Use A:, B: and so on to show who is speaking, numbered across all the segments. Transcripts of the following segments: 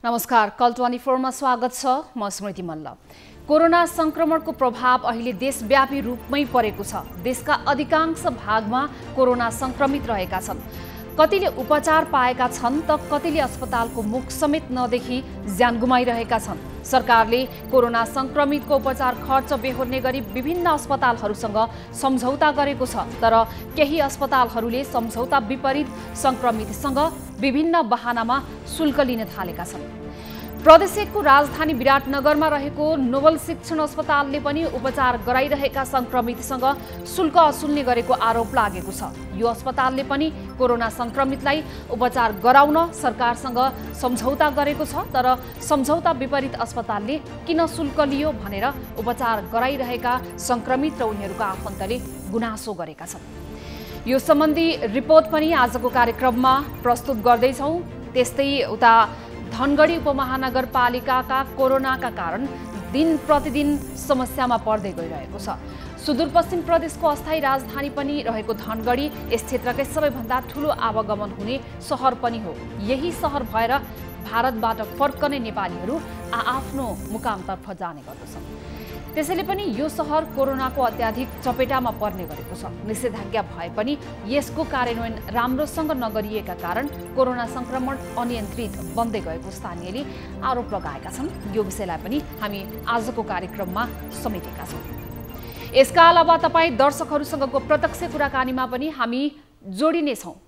A: नमस्कार, कल 24 मा स्वागत छ। म स्मृति मल्ल। कोरोना संक्रमणको प्रभाव अहिले देशव्यापी रूपमै परेको छ। देशका अधिकांश भागमा कोरोना संक्रमित रहेका छन्। कतिले उपचार पाएका छन् त कतिले अस्पतालको मुख समेत नदेखि ज्यान गुमाइरहेका छन्। सरकारले कोरोना संक्रमितको उपचार खर्च बेहोर्ने गरी विभिन्न अस्पतालहरूसँग सम्झौता गरेको छ। तर केही अस्पतालहरूले सम्झौता विपरीत संक्रमितसँग विभिन्न बहानामा शुल्क लिन थालेका छन्। प्रदेश 1 को राजधानी विराटनगरमा रहेको नोबल शिक्षण अस्पतालले पनि उपचार गराइरहेका संक्रमितसँग शुल्क असुल्ने गरेको आरोप लागेको छ। यो अस्पतालले पनि कोरोना संक्रमितलाई उपचार गराउन सरकारसँग सम्झौता गरेको छ। तर सम्झौता विपरीत अस्पतालले किन शुल्क लियो भनेर उपचार गराइरहेका संक्रमित र उनीहरूका आफन्तले गुनासो गरेका छन्। यो सम्बन्धी रिपोर्ट पनि आजको कार्यक्रममा प्रस्तुत गर्दैछौँ। त्यस्तै उता धनगढी उपमहानगरपालिकाका कोरोनाका कारण दिन प्रतिदिन समस्यामा पर्दै गइरहेको छ। सुदूरपश्चिम प्रदेशको अस्थायी राजधानी पनि रहेको धनगढी यस क्षेत्रकै सबैभन्दा ठूलो आवागमन हुने सहर पनि हो। यही सहर भएर भारतबाट फर्कने नेपालीहरू आफ्नो मुकामतर्फ जाने गर्दछन्। त्यसैले पनि यो सहर कोरोनाको अत्याधिक चपेटामा पर्ने गरेको छ। निषेधाज्ञा भए पनि यसको कार्यान्वयन राम्रोसँग नगरिएका कारण कोरोना संक्रमण अनियन्त्रित बन्दै गएको स्थानीयले आरोप लगाएका छन्। यो विषयलाई पनि हामी आजको कार्यक्रममा समेटेका छौँ। यसका अलावा तपाईँ दर्शकहरूसँगको प्रत्यक्ष कुराकानीमा पनि हामी जोडिनेछौँ।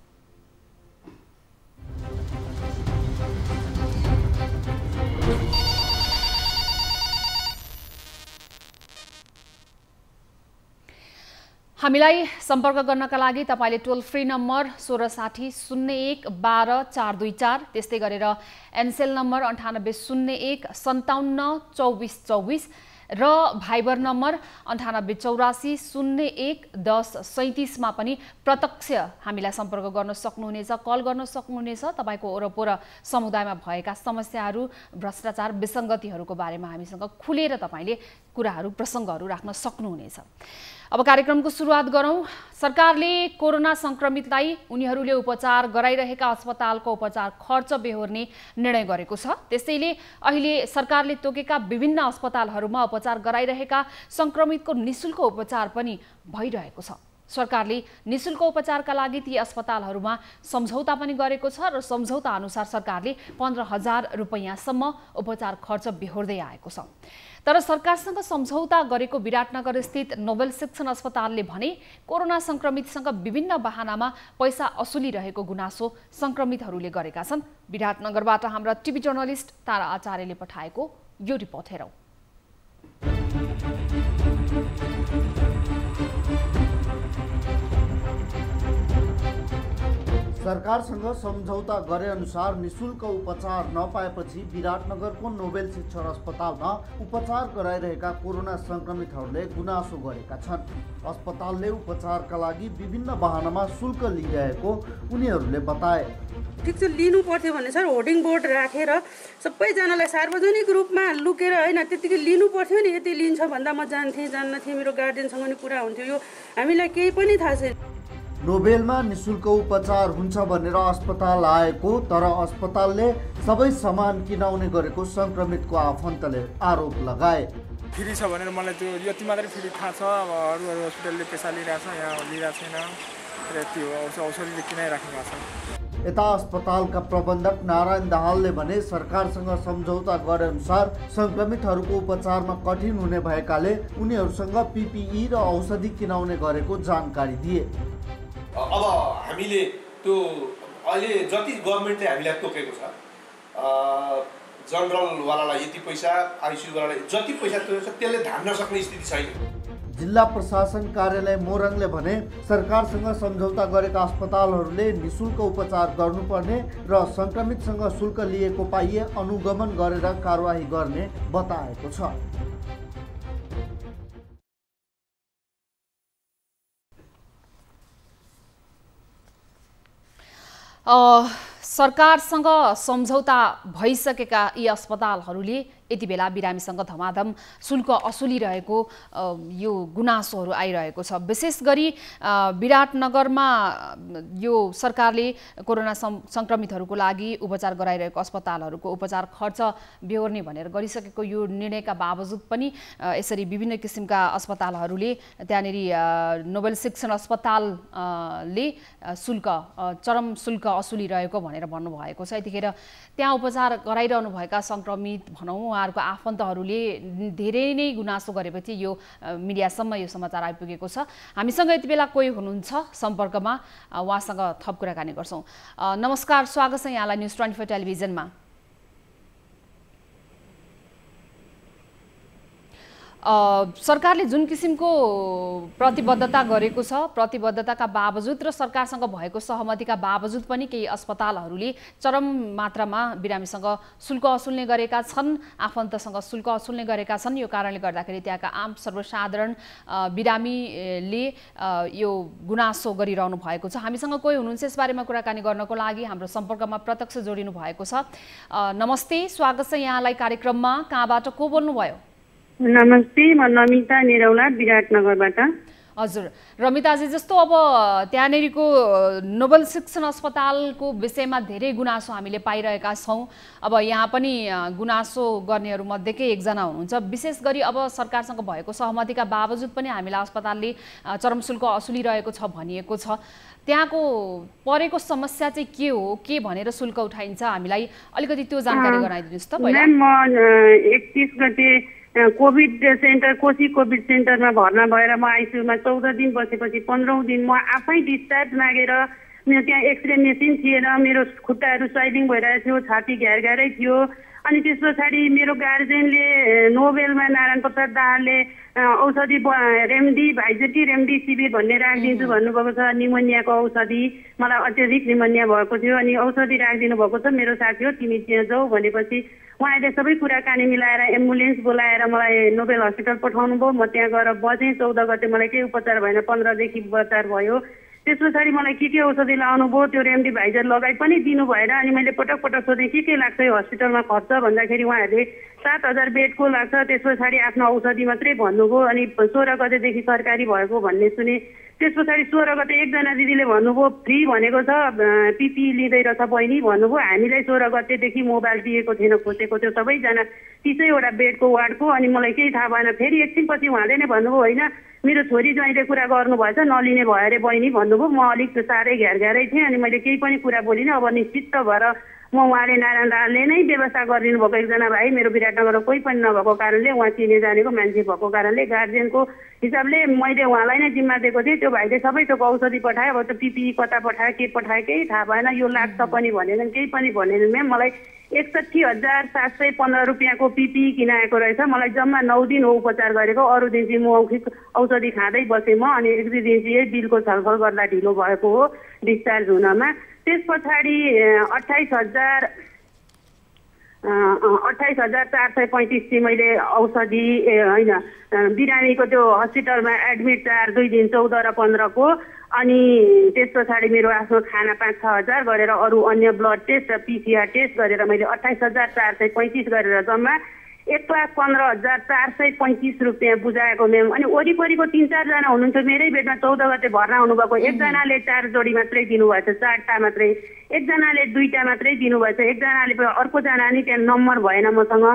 A: हामीलाई सम्पर्क गर्नका लागि तपाईले टोल फ्री नम्बर 1660 01 12 424 त्यस्तै गरेर एनसेल नम्बर 9801 57 24 24 र भाइबर नम्बर 9884 01 10 37 मा पनि प्रत्यक्ष हामीलाई सम्पर्क गर्न सक्नुहुनेछ, कल गर्न सक्नुहुनेछ। तपाईको वरपर समुदायमा भएका समस्याहरू, भ्रष्टाचार, विसङ्गतिहरूको बारेमा हामीसँग खुलेर तपाईले कुराहरू, प्रसङ्गहरू राख्न सक्नुहुनेछ। अब कार्यक्रमको सुरुवात गरौँ। सरकारले कोरोना संक्रमितलाई उनीहरूले उपचार गराइरहेका अस्पतालको उपचार खर्च बेहोर्ने निर्णय गरेको छ। त्यसैले अहिले सरकारले तोकेका विभिन्न अस्पतालहरूमा उपचार गराइरहेका संक्रमितको निशुल्क उपचार पनि भइरहेको छ। सरकारले निशुल्क उपचारका लागि ती अस्पतालहरूमा सम्झौता पनि गरेको छ र सम्झौता अनुसार सरकारले 15,000 रुपैयाँसम्म उपचार खर्च बेहोर्दै आएको छ। तर सरकारसँग सम्झौता गरेको विराटनगर स्थित नोबेल शिक्षण अस्पतालले भने कोरोना संक्रमितसँग विभिन्न बहानामा पैसा असुलिरहेको गुनासो संक्रमितहरूले गरेका छन्। विराटनगरबाट हाम्रा टिभी जर्नलिस्ट तारा आचार्यले पठाएको यो रिपोर्ट हेरौँ।
B: सरकारसँग सम्झौता गरे अनुसार निशुल्क उपचार नपाएपछि विराटनगरको नोबेल शिक्षण अस्पतालमा उपचार गराइरहेका कोरोना संक्रमितहरूले गुनासो गरेका छन्। अस्पतालले उपचारका लागि विभिन्न बहानामा शुल्क लिइरहेको उनीहरूले बताए।
C: ठिक छ, लिनु पर्थ्यो भने सर होर्डिङ बोर्ड राखेर सबैजनालाई सार्वजनिक रूपमा लुकेर होइन त्यतिकै लिनु पर्थ्यो नि। यति लिन्छ भन्दा म जान्नथेँ, मेरो गार्जियनसँग नि कुरा हुन्थ्यो। यो हामीलाई केही पनि थाहा छैन।
B: नोबेलमा निशुल्क उपचार हुन्छ भनेर अस्पताल आएको, तर अस्पतालले सबै सामान किनाउने गरेको संक्रमितको आफन्तले आरोप लगाए।
D: फ्री छ भनेर मलाई त्यो यति मात्रै फ्री थाहा छ। अब अरू हस्पिटलले पैसा लिइरहेछ, यहाँ लिइरहेको छैन। र त्यो औषधिले किनाइराख्नु भएको छ।
B: यता अस्पतालका प्रबन्धक नारायण दाहालले भने सरकारसँग सम्झौता गरे अनुसार संक्रमितहरूको उपचारमा कठिन हुने भएकाले उनीहरूसँग PPE र औषधि किनाउने गरेको जानकारी दिए।
E: अब हामीले त्यो अहिले जति गभर्मेन्टले हामीलाई तोकेको छ, जनरलवालालाई यति पैसा, आइसियुवालालाई जति पैसा तोकेको छ त्यसले धान्न सक्ने स्थिति छैन।
B: जिल्ला प्रशासन कार्यालय मोरङले भने सरकारसँग सम्झौता गरेका अस्पतालहरूले निशुल्क उपचार गर्नुपर्ने र संक्रमितसँग शुल्क लिएको पाइए अनुगमन गरेर कारवाही गर्ने बताएको छ।
A: सरकारसँग सम्झौता भइसकेका यी अस्पतालहरूले यति बेला बिरामीसँग धमाधम शुल्क असुलिरहेको यो गुनासोहरू आइरहेको छ। विशेष गरी विराटनगरमा यो सरकारले कोरोना संक्रमितहरूको लागि उपचार गराइरहेको अस्पतालहरूको उपचार खर्च बेहोर्ने भनेर गरिसकेको यो निर्णयका बावजुद पनि यसरी विभिन्न किसिमका अस्पतालहरूले त्यहाँनेरि नोबेल शिक्षण अस्पतालले चरम शुल्क असुलिरहेको भनेर भन्नुभएको छ। यतिखेर त्यहाँ उपचार गराइरहनुभएका संक्रमित भनौँ उहाँहरूको आफन्तहरूले धेरै नै गुनासो गरेपछि यो मिडियासम्म यो समाचार आइपुगेको छ। हामीसँग यति बेला कोही हुनुहुन्छ सम्पर्कमा, उहाँसँग थप कुराकानी गर्छौँ। नमस्कार, स्वागत छ यहाँलाई न्युज 24 टेलिभिजनमा। सरकारले जुन किसिमको प्रतिबद्धता गरेको छ, प्रतिबद्धताका बावजुद र सरकारसँग भएको सहमतिका बावजुद पनि केही अस्पतालहरूले चरम मात्रामा बिरामीसँग शुल्क असुल्ने गरेका छन्, आफन्तसँग शुल्क असुल्ने गरेका छन्। यो कारणले गर्दाखेरि त्यहाँका आम सर्वसाधारण बिरामीले यो गुनासो गरिरहनु भएको छ। हामीसँग कोही हुनुहुन्छ यसबारेमा कुराकानी गर्नको लागि, हाम्रो सम्पर्कमा प्रत्यक्ष जोडिनु भएको छ। नमस्ते, स्वागत छ यहाँलाई कार्यक्रममा। कहाँबाट को बोल्नुभयो?
C: नमस्ते, म नमिता निरौला विराटनगरबाट।
A: हजुर रमिताजी, जस्तो अब त्यहाँनेरिको नोबेल शिक्षण अस्पतालको विषयमा धेरै गुनासो हामीले पाइरहेका छौँ। अब यहाँ पनि गुनासो गर्नेहरू मध्येकै एकजना हुनुहुन्छ। विशेष गरी अब सरकारसँग भएको सहमतिका बावजुद पनि हामीलाई अस्पतालले चरम शुल्क असुलिरहेको छ भनिएको छ। त्यहाँको परेको समस्या चाहिँ के हो, के भनेर शुल्क उठाइन्छ, हामीलाई अलिकति त्यो जानकारी गराइदिनुहोस् त। पहिला
C: म 31 गते कोभिड सेन्टर, कोशी कोभिड सेन्टरमा भर्ना भएर म आइसियुमा 14 दिन बसेपछि 15औं दिन म आफै डिस्चार्ज मागेर त्यहाँ एक्सरे मेसिन थिएन, मेरो खुट्टाहरू स्वाइलिङ भइरहेको थियो, छाती घ्यारघ्यारै थियो। अनि त्यस पछाडि मेरो गार्जेनले नोबेलमा नारायण प्रसाद दाहालले औषधि रेमडी भाइजेटी रेमडिसिभिर भन्ने राखिदिन्छु भन्नुभएको छ, निमोनियाको औषधि। मलाई अत्याधिक निमोनिया भएको थियो अनि औषधि राखिदिनु भएको छ। मेरो साथी हो, तिमी त्यहाँ जाऊ भनेपछि उहाँले सबै कुराकानी मिलाएर एम्बुलेन्स बोलाएर मलाई नोबेल हस्पिटल पठाउनु भयो। म त्यहाँ गएर बजेँ। 14 गते मलाई केही उपचार भएन, 15 देखि उपचार भयो। त्यस पछाडि मलाई के औषधि लाउनु भयो, त्यो रेमडी भाइजर लगाइ पनि दिनु भएन। अनि मैले पटक पटक सोधेँ के लाग्छ यो हस्पिटलमा खर्च भन्दाखेरि उहाँहरूले 7,000 बेडको लाग्छ। त्यस पछाडि आफ्नो औषधि मात्रै भन्नुभयो। अनि 16 गतेदेखि सरकारी भएको भन्ने सुने। त्यस पछाडि 16 गते एकजना दिदीले भन्नुभयो फ्री भनेको छ, पिपी लिँदै रहेछ बहिनी भन्नुभयो। हामीलाई 16 गतेदेखि मोबाइल दिएको थिएन, खोजेको थियो सबैजना 30वटा बेडको वार्डको। अनि मलाई केही थाहा भएन। फेरि एकछिनपछि उहाँले नै भन्नुभयो होइन मेरो छोरी ज्वाइँले कुरा गर्नुभएछ, नलिने भयो अरे बहिनी भन्नुभयो। म अलिक साह्रै घ्यारघ्यारै थिएँ अनि मैले केही पनि कुरा बोलिनँ। अब निश्चित भएर म उहाँले नारायण दाहालले नै व्यवस्था गरिदिनु भएको एकजना भाइ, मेरो विराटनगरमा कोही पनि नभएको कारणले, उहाँ चिने जानेको मान्छे भएको कारणले गार्जेनको हिसाबले मैले उहाँलाई नै जिम्मा दिएको थिएँ। त्यो भाइले सबै थोक औषधि पठायो। अब त पिपी कता पठायो, के पठायो केही थाहा भएन। यो लाग्छ पनि भनेनन्, केही पनि भनेनन्। म्याम मलाई 61,715 रुपियाँको पिपी किनाएको रहेछ। मलाई जम्मा 9 दिन हो उपचार गरेको। अरू दिन चाहिँ मौखिक औषधि खाँदै बसेँ म। अनि एक दुई दिन चाहिँ यही बिलको छलफल गर्दा ढिलो भएको हो डिस्चार्ज हुनमा। त्यस पछाडि 28,435 चाहिँ मैले औषधि होइन बिरामीको त्यो हस्पिटलमा एडमिट चार्ज 2 दिन 14 र 15 को। अनि त्यस पछाडि मेरो आफ्नो खाना 5-6 हजार गरेर अरू अन्य ब्लड टेस्ट र पिसिआर टेस्ट गरेर मैले 28,435 गरेर जम्मा 1,15,435 रुपियाँ बुझाएको म्याम। अनि वरिपरिको 3-4 जना हुनुहुन्थ्यो मेरै बेडमा 14 गते भर्ना हुनुभएको। एकजनाले 4 जोडी मात्रै दिनुभएछ, 4टा मात्रै। एकजनाले 2टा मात्रै दिनुभएछ। एकजनाले अर्कोजना नि त्यहाँ नम्बर भएन मसँग,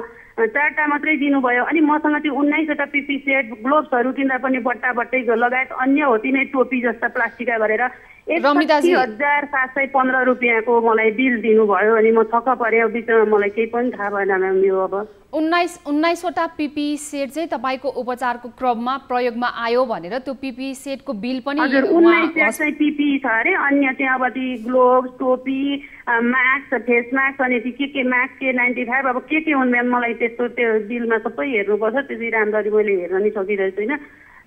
C: 4टा मात्रै दिनुभयो। अनि मसँग त्यो 19वटा पिपी सेट, ग्लोभ्सहरू किन्दा पनि बट्टा बट्टै लगायत अन्य होती नै टोपी जस्ता प्लास्टिकका गरेर 61,715 रुपियाँको मलाई बिल दिनुभयो। अनि म छक्क परेँ। बिचमा मलाई केही पनि थाहा भएन म्याम। यो अब
A: 19वटा पिपी सेट चाहिँ तपाईँको उपचारको क्रममा प्रयोगमा आयो भनेर त्यो पिपी सेटको बिल पनि
C: हजुर 19 चाहिँ पिपी छ अरे। अन्य त्यहाँ अब ती ग्लोभ्स, टोपी, मास्क, फेस मास्क अनि के मास्क K95 अब के हुन् म्याम। मलाई त्यस्तो त्यो बिलमा सबै हेर्नुपर्छ। त्यसै राम्ररी मैले हेर्न नि सकिरहेको छैन।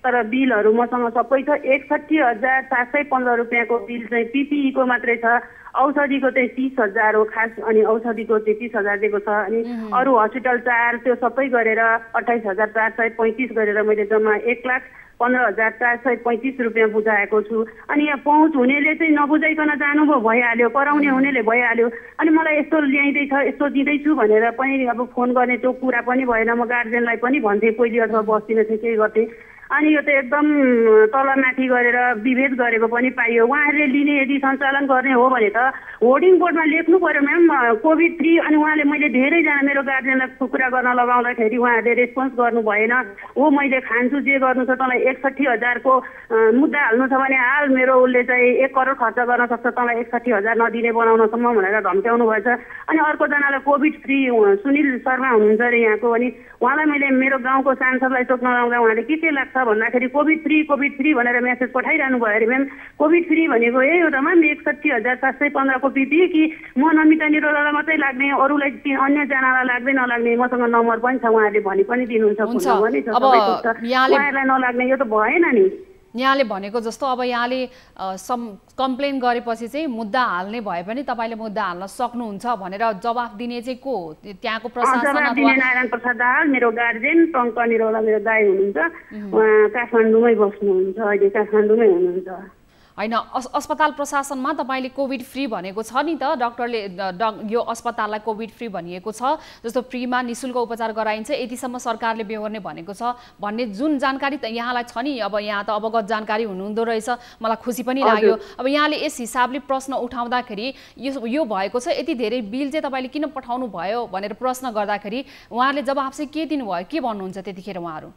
C: तर बिलहरू मसँग सबै छ। 61,715 रुपियाँको बिल चाहिँ पिपिईको मात्रै छ। औषधिको चाहिँ 30,000 हो खास, अनि औषधिको 33,000 दिएको छ। अनि अरू हस्पिटल चार्ज त्यो सबै गरेर 28,435 गरेर मैले जम्मा 1,15,435 रुपियाँ बुझाएको छु। अनि यहाँ पहुँच हुनेले चाहिँ नबुझाइकन जानुभयो, भइहाल्यो, कराउने हुनेले भइहाल्यो। अनि मलाई यस्तो ल्याइँदैछ, यस्तो दिँदैछु भनेर पनि अब फोन गर्ने त्यो कुरा पनि भएन। म गार्जेनलाई पनि भन्थेँ पहिले, अथवा बस्दिनँ थिएँ, केही गर्थेँ। अनि यो त एकदम तलमाथि गरेर विभेद गरेको पनि पाइयो। उहाँहरूले लिने यदि सञ्चालन गर्ने हो भने त होर्डिङ बोर्डमा लेख्नु पर्यो म्याम कोभिड फ्री। अनि उहाँले मैले धेरैजना मेरो गार्जेनलाई कुरा गर्न लगाउँदाखेरि उहाँहरूले रेस्पोन्स गर्नु भएन। हो मैले खान्छु, जे गर्नु छ तँलाई 61,000 को मुद्दा हाल्नु छ भने हाल, मेरो उसले चाहिँ 1 करोड खर्च गर्न सक्छ, तँलाई 61,000 नदिने बनाउनसम्म भनेर धम्क्याउनु भएछ। अनि अर्कोजनालाई कोभिड फ्री सुनिल शर्मा हुनुहुन्छ अरे यहाँको, अनि उहाँलाई मैले मेरो गाउँको सांसदलाई सोध्न लगाउँदा उहाँले के लाग्छ भन्दाखेरि कोभिड फ्री भनेर मेसेज पठाइरहनु भयो अरे म्याम। कोभिड फ्री भनेको यही हो त म्याम, 61,715 को पिपी कि म नमिता निरोलालाई मात्रै लाग्ने, अरूलाई अन्यजनालाई लाग्दै नलाग्ने। मसँग नम्बर पनि छ, उहाँहरूले भनि पनि दिनुहुन्छ, फोन नम्बर पनि छ, उहाँहरूलाई नलाग्ने, यो त भएन नि।
A: यहाँले भनेको जस्तो अब यहाँले कम्प्लेन गरेपछि चाहिँ मुद्दा हाल्ने भए पनि तपाईँले मुद्दा हाल्न सक्नुहुन्छ भनेर जवाफ दिने चाहिँ को हो? त्यहाँको प्रशासन
C: जवाफ दिने नारायण प्रसाद दाहाल मेरो गार्जेन, टङ्क निरोला मेरो दाइ हुनुहुन्छ। उहाँ काठमाडौँमै बस्नुहुन्छ, अहिले काठमाडौँमै हुनुहुन्छ।
A: हैन, अस्पताल प्रशासनमा तपाईँले कोभिड फ्री भनेको छ नि त, डाक्टरले यो अस्पताललाई कोभिड फ्री भनिएको छ, जस्तो फ्रीमा निशुल्क उपचार गराइन्छ, यतिसम्म सरकारले बेहोर्ने भनेको छ भन्ने जुन जानकारी त यहाँलाई छ नि। अब यहाँ त अवगत जानकारी हुनुहुँदो रहेछ, मलाई खुसी पनि लाग्यो। अब यहाँले यस हिसाबले प्रश्न उठाउँदाखेरि यो भएको छ, यति धेरै बिल चाहिँ तपाईँले किन पठाउनु भयो भनेर प्रश्न गर्दाखेरि उहाँहरूले जवाफ चाहिँ के दिनुभयो, के भन्नुहुन्छ त्यतिखेर उहाँहरू?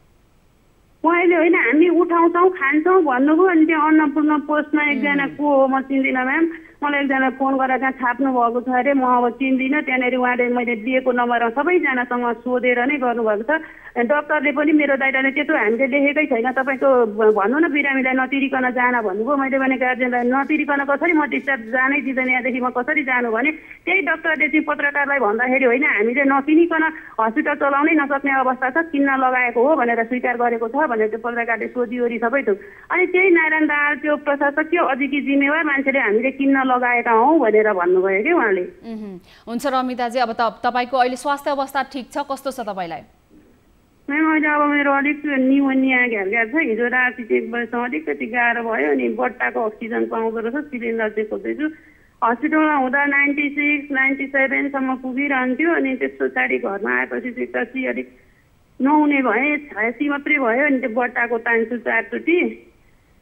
C: उहाँले होइन हामी उठाउँछौँ खान्छौँ भन्नुभयो। अनि त्यो अन्नपूर्ण पोस्टमा एकजना को हो म चिन्दिनँ म्याम, मलाई एकजना फोन गरेर त्यहाँ छाप्नु भएको छ अरे, म अब चिन्दिनँ। त्यहाँनिर उहाँले मैले दिएको नम्बरमा सबैजनासँग सोधेर नै गर्नुभएको छ। डक्टरले पनि मेरो दाइराले त्यत्रो हामीले लेखेकै छैन, तपाईँको भन्नु न बिरामीलाई नतिरिकन जान भन्नुभयो। मैले भने गार्जेनलाई नतिरिकन कसरी म डिस्चार्ज जानै दिँदैन, यहाँदेखि म कसरी जानु भने त्यही डक्टरले चाहिँ पत्रकारलाई भन्दाखेरि होइन हामीले नकिनिकन हस्पिटल चलाउनै नसक्ने अवस्था छ, किन्न लगाएको हो भनेर स्वीकार गरेको छ भनेर त्यो पत्रकारले सोधिओरी सबै थोक। अनि त्यही नारायण दाहाल त्यो प्रशासकीय अधिकी जिम्मेवार मान्छेले हामीले किन्न लगाएका हौँ भनेर भन्नुभयो कि उहाँले।
A: हुन्छ रमिताजी, अब तपाईँको अहिले स्वास्थ्य अवस्था ठिक छ, कस्तो छ तपाईँलाई?
C: म्याम अहिले अब मेरो अलिक निमोनिया घेरघार छ, हिजो राति चाहिँ 1 बजीसम्म अलिकति गाह्रो भयो। अनि बट्टाको अक्सिजन पाउँदो रहेछ, सिलिन्डर चाहिँ खोज्दैछु। हस्पिटलमा हुँदा 96-97 सम्म पुगिरहन्थ्यो। अनि त्यस पछाडि घरमा आएपछि चाहिँ पछि अलिक नहुने भए, 86 मात्रै भयो। अनि त्यो बट्टाको तान्छु 4 चोटि,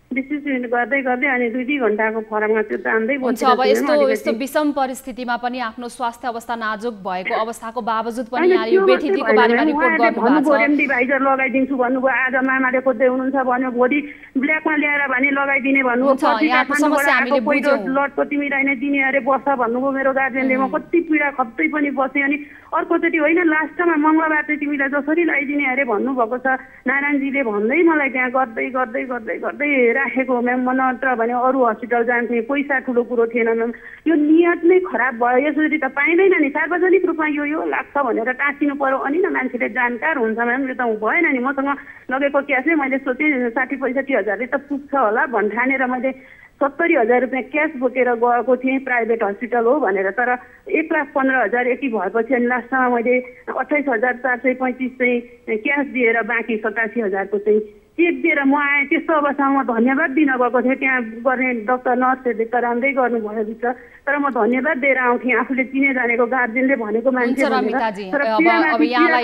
C: विशेष गर्दै गर्दै अनि 2-2 घन्टाको फरकमा त्यो जान्दै
A: हुन्छ। अब यस्तो विषम परिस्थितिमा पनि आफ्नो स्वास्थ्य अवस्था नाजुक भएको अवस्थाको बावजुद पनि यहाँले यो बेथितिको बारेमा रिपोर्ट गर्नुभएको छ।
C: एन्टिभाइजर लगाइदिन्छु भन्नुभयो, आज मामाले खोज्दै हुनुहुन्छ भन्यो, भोलि ब्ल्याकमा ल्याएर भने लगाइदिने भन्नुभयो, लटको तिमीलाई नै दिने अरे बस्छ भन्नुभयो मेरो गार्जेनले। म कति पीडा खप्दै पनि बसेँ। अनि अर्कोचोटि होइन लास्टमा मङ्गलबार चाहिँ तिमीलाई जसरी लगाइदिने अरे भन्नुभएको छ नारायणजीले भन्दै मलाई त्यहाँ गर्दै गर्दै गर्दै गर्दै राखेको म्याम। म नत्र भने अरू हस्पिटल जान्थेँ, पैसा ठुलो कुरो थिएन म्याम। यो नियत नै खराब भयो, यसरी त पाइँदैन नि। सार्वजनिक रूपमा यो लाग्छ भनेर टाँसिनु पर्यो, अनि न मान्छेले जानकार हुन्छ म्याम। यो त भएन नि। मसँग लगेको क्यासै मैले सोचेँ 60-65 हजारले त पुग्छ होला भन्ठानेर मैले 70,000 रुपियाँ क्यास बोकेर गएको थिएँ, प्राइभेट हस्पिटल हो भनेर। तर 1,15,000 यति भएपछि अनि लास्टमा मैले 28,435 चाहिँ क्यास दिएर बाँकी 87,000 को चाहिँ चेक दिएर म आएँ। त्यस्तो अवस्थामा म धन्यवाद दिन गएको थिएँ। त्यहाँ गर्ने डक्टर नर्सहरूले त राम्रै गर्नुभयो भित्र, तर म धन्यवाद दिएर आउँथेँ आफूले चिने जानेको गार्जेनले भनेको मान्छे भनेर। तर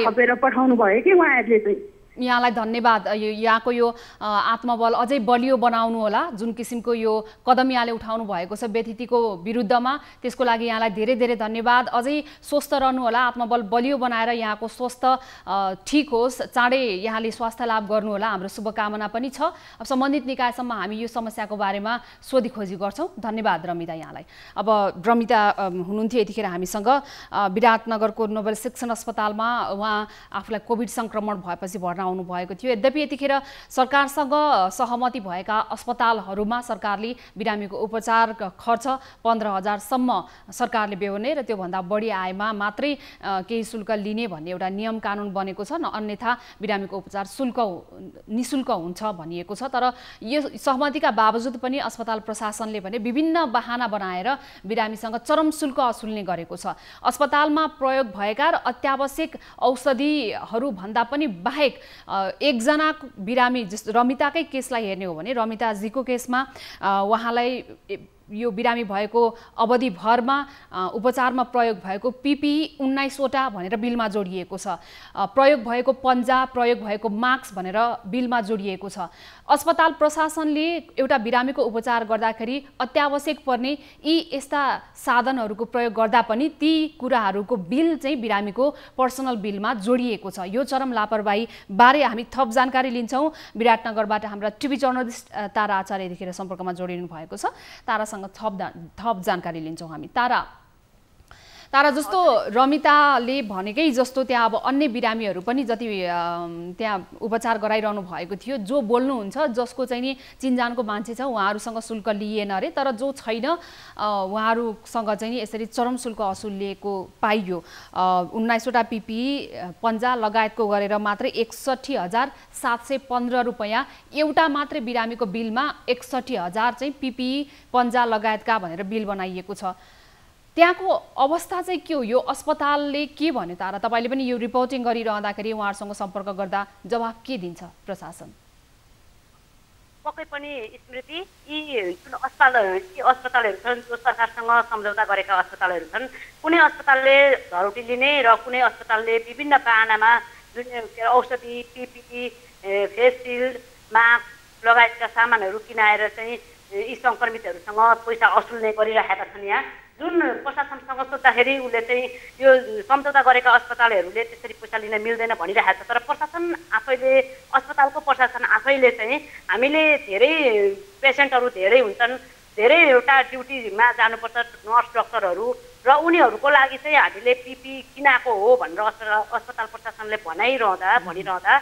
C: खपेर पठाउनु भयो कि उहाँहरूले चाहिँ।
A: यहाँलाई धन्यवाद। यहाँको यो आत्मबल अझै बलियो बनाउनु होला, जुन किसिमको यो कदम यहाँले उठाउनु भएको छ बेथितिको विरुद्धमा, त्यसको लागि यहाँलाई धेरै धेरै धन्यवाद। अझै स्वस्थ रहनु होला, आत्मबल बलियो बनाएर यहाँको स्वास्थ्य ठिक होस्, चाँडै यहाँले स्वास्थ्य लाभ गर्नु होला, हाम्रो शुभकामना पनि छ। अब सम्बन्धित निकायसम्म हामी यो समस्याको बारेमा सोधीखोजी गर्छौँ। धन्यवाद रमिता यहाँलाई। अब रमिता हुनुहुन्थ्यो यतिखेर हामीसँग विराटनगरको नोबेल शिक्षण अस्पतालमा। उहाँ आफूलाई कोभिड सङ्क्रमण भएपछि भर्ना बनाउनु भएको थियो। यद्यपि यतिखेर सरकारसँग सहमति भएका अस्पतालहरूमा सरकारले बिरामीको उपचार खर्च 15,000 सम्म सरकारले बेहोर्ने र त्योभन्दा बढी आएमा मात्रै केही शुल्क लिने भन्ने एउटा नियम कानुन बनेको छ। अन्यथा बिरामीको उपचार निशुल्क हुन्छ भनिएको छ। तर यो सहमतिका बावजुद पनि अस्पताल प्रशासनले भने विभिन्न बहाना बनाएर बिरामीसँग चरम शुल्क असुल्ने गरेको छ। अस्पतालमा प्रयोग भएका र अत्यावश्यक औषधिहरू भन्दा पनि बाहेक एकजना बिरामी रमिताकै केसलाई हेर्ने हो भने रमिताजीको केसमा उहाँलाई यो बिरामी भएको अवधिभरमा उपचारमा प्रयोग भएको PPE 19 वटा भनेर बिलमा जोडिएको छ। प्रयोग भएको पन्जा, प्रयोग भएको मास्क भनेर बिलमा जोडिएको छ। अस्पताल प्रशासनले एउटा बिरामीको उपचार गर्दाखेरि अत्यावश्यक पर्ने यी यस्ता साधनहरूको प्रयोग गर्दा पनि ती कुराहरूको बिल चाहिँ बिरामीको पर्सनल बिलमा जोडिएको छ। यो चरम लापरवाही बारे हामी थप जानकारी लिन्छौँ। विराटनगरबाट हाम्रा टिभी जर्नलिस्ट तारा आचार्य यतिखेर सम्पर्कमा जोडिनु भएको छ। तारासँग थप जानकारी लिन्छौँ हामी। तारा जस्तो रमिताले भनेकै जस्तो त्यहाँ अब अन्य बिरामीहरू पनि जति त्यहाँ उपचार गराइरहनु भएको थियो, जो बोल्नुहुन्छ जसको चाहिँ नि चिन्जानको मान्छे छ उहाँहरूसँग शुल्क लिएन अरे, तर जो छैन उहाँहरूसँग चाहिँ नि यसरी चरम शुल्क असुलिएको पाइयो। 19 वटा PPE पन्जा लगायतको गरेर मात्रै 61,715 रुपैयाँ एउटा मात्रै बिरामीको बिलमा 61,000 चाहिँ PPE पन्जा लगायतका भनेर बिल बनाइएको छ। त्यहाँको अवस्था चाहिँ के हो? यो अस्पतालले के भन्यो तारा? तपाईले पनि यो रिपोर्टिङ गरिरहँदाखेरि उहाँहरूसँग सम्पर्क गर्दा जवाफ के दिन्छ प्रशासन?
F: पक्कै पनि स्मृति, यी जुन अस्पतालहरू छन् जो सरकारसँग सम्झौता गरेका अस्पतालहरू छन्, कुनै अस्पतालले धरोटी लिने र कुनै अस्पतालले विभिन्न बाहनामा जुन औषधि, PPE, फेस सिल्ड, मास्क लगायतका सामानहरू किनाएर चाहिँ यी सङ्क्रमितहरूसँग पैसा असुल्ने गरिरहेका छन्। यहाँ जुन प्रशासनसँग सोद्धाखेरि उसले चाहिँ यो सम्झौता गरेका अस्पतालहरूले त्यसरी पैसा लिन मिल्दैन भनिरहेको छ। तर अस्पतालको प्रशासन आफैले चाहिँ हामीले धेरै पेसेन्टहरू धेरै हुन्छन्, धेरैवटा ड्युटीमा जानुपर्छ नर्स डक्टरहरू, र उनीहरूको लागि चाहिँ हामीले PPE किनाएको हो भनेर अस्पताल प्रशासनले भनिरहँदा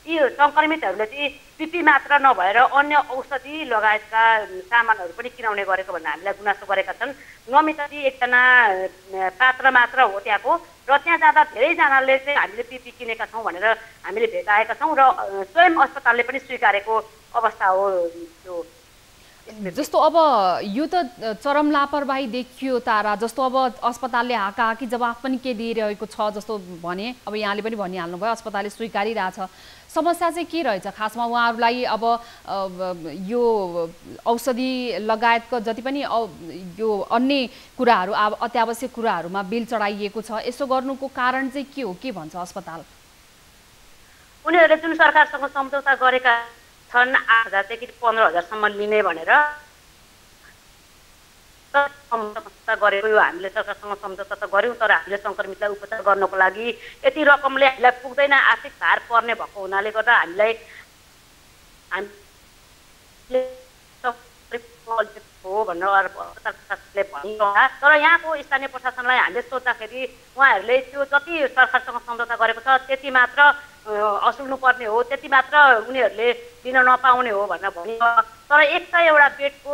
F: यी सङ्क्रमितहरूले चाहिँ PPE मात्र नभएर अन्य औषधि लगायतका सामानहरू पनि किनाउने गरेको भनेर हामीलाई गुनासो गरेका छन्। नमिताजी एकजना पात्र मात्र हो त्यहाँको, र त्यहाँ जाँदा धेरैजनाले चाहिँ हामीले PPE किनेका छौँ भनेर हामीले भेटाएका छौँ र स्वयं अस्पतालले पनि स्वीकारेको अवस्था हो।
A: जस्तो अब यो त चरम लापरवाही देखियो तारा। जस्तो अब अस्पतालले हाकाहाकी जवाफ पनि के दिइरहेको छ जस्तो भने, अब यहाँले पनि भनिहाल्नु भयो अस्पतालले स्वीकारिरहेछ। समस्या चाहिँ के रहेछ खासमा? उहाँहरूलाई अब यो औषधि लगायतको जति पनि यो अन्य कुराहरू अत्यावश्यक कुराहरूमा बिल चढाइएको छ, यसो गर्नुको कारण चाहिँ के हो? के भन्छ अस्पताल?
F: उनीहरूले जुन सरकारसँग सम्झौता गरेका छन् 8,000 देखि 15,000 सम्म लिने भनेर सम्झौता गरेको, यो हामीले सरकारसँग सम्झौता त गऱ्यौँ, तर हामीले सङ्क्रमितलाई उपचार गर्नको लागि यति रकमले हामीलाई पुग्दैन, आर्थिक भार पर्ने भएको हुनाले गर्दा हामीलाई हो भनेर अस्पताल प्रशासनले भनिरहँदा, तर यहाँको स्थानीय प्रशासनलाई हामीले सोद्धाखेरि उहाँहरूले त्यो जति सरकारसँग सम्झौता गरेको छ त्यति मात्र असुल्नु पर्ने हो, त्यति मात्र उनीहरूले दिन नपाउने हो भनेर भनियो। तर 100 वटा बेडको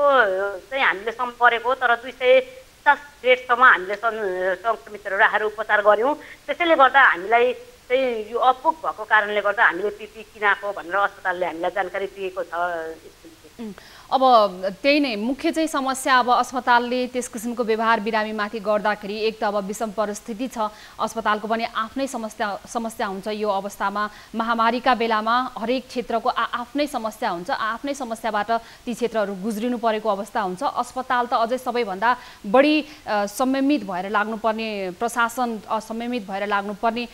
F: चाहिँ हामीले सम्म गरेको, तर 250 बेडसम्म हामीले सङ्क्रमितहरू राखेर उपचार गऱ्यौँ। त्यसैले गर्दा हामीलाई चाहिँ यो अपुग भएको कारणले गर्दा हामीले PPE किनाएको भनेर अस्पतालले हामीलाई जानकारी दिएको छ।
A: अब त्यही नै मुख्य चाहिँ समस्या। अब अस्पतालले त्यस किसिमको व्यवहार बिरामीमाथि गर्दाखेरि एक त अब विषम परिस्थिति छ, अस्पतालको पनि आफ्नै समस्या हुन्छ। यो अवस्थामा महामारीका बेलामा हरेक क्षेत्रको आफ्नै समस्या हुन्छ, आफ्नै समस्याबाट ती क्षेत्रहरू गुज्रिनु परेको अवस्था हुन्छ। अस्पताल त अझै सबैभन्दा बढी संयमित भएर लाग्नुपर्ने, प्रशासन असंयमित भएर लाग्नुपर्ने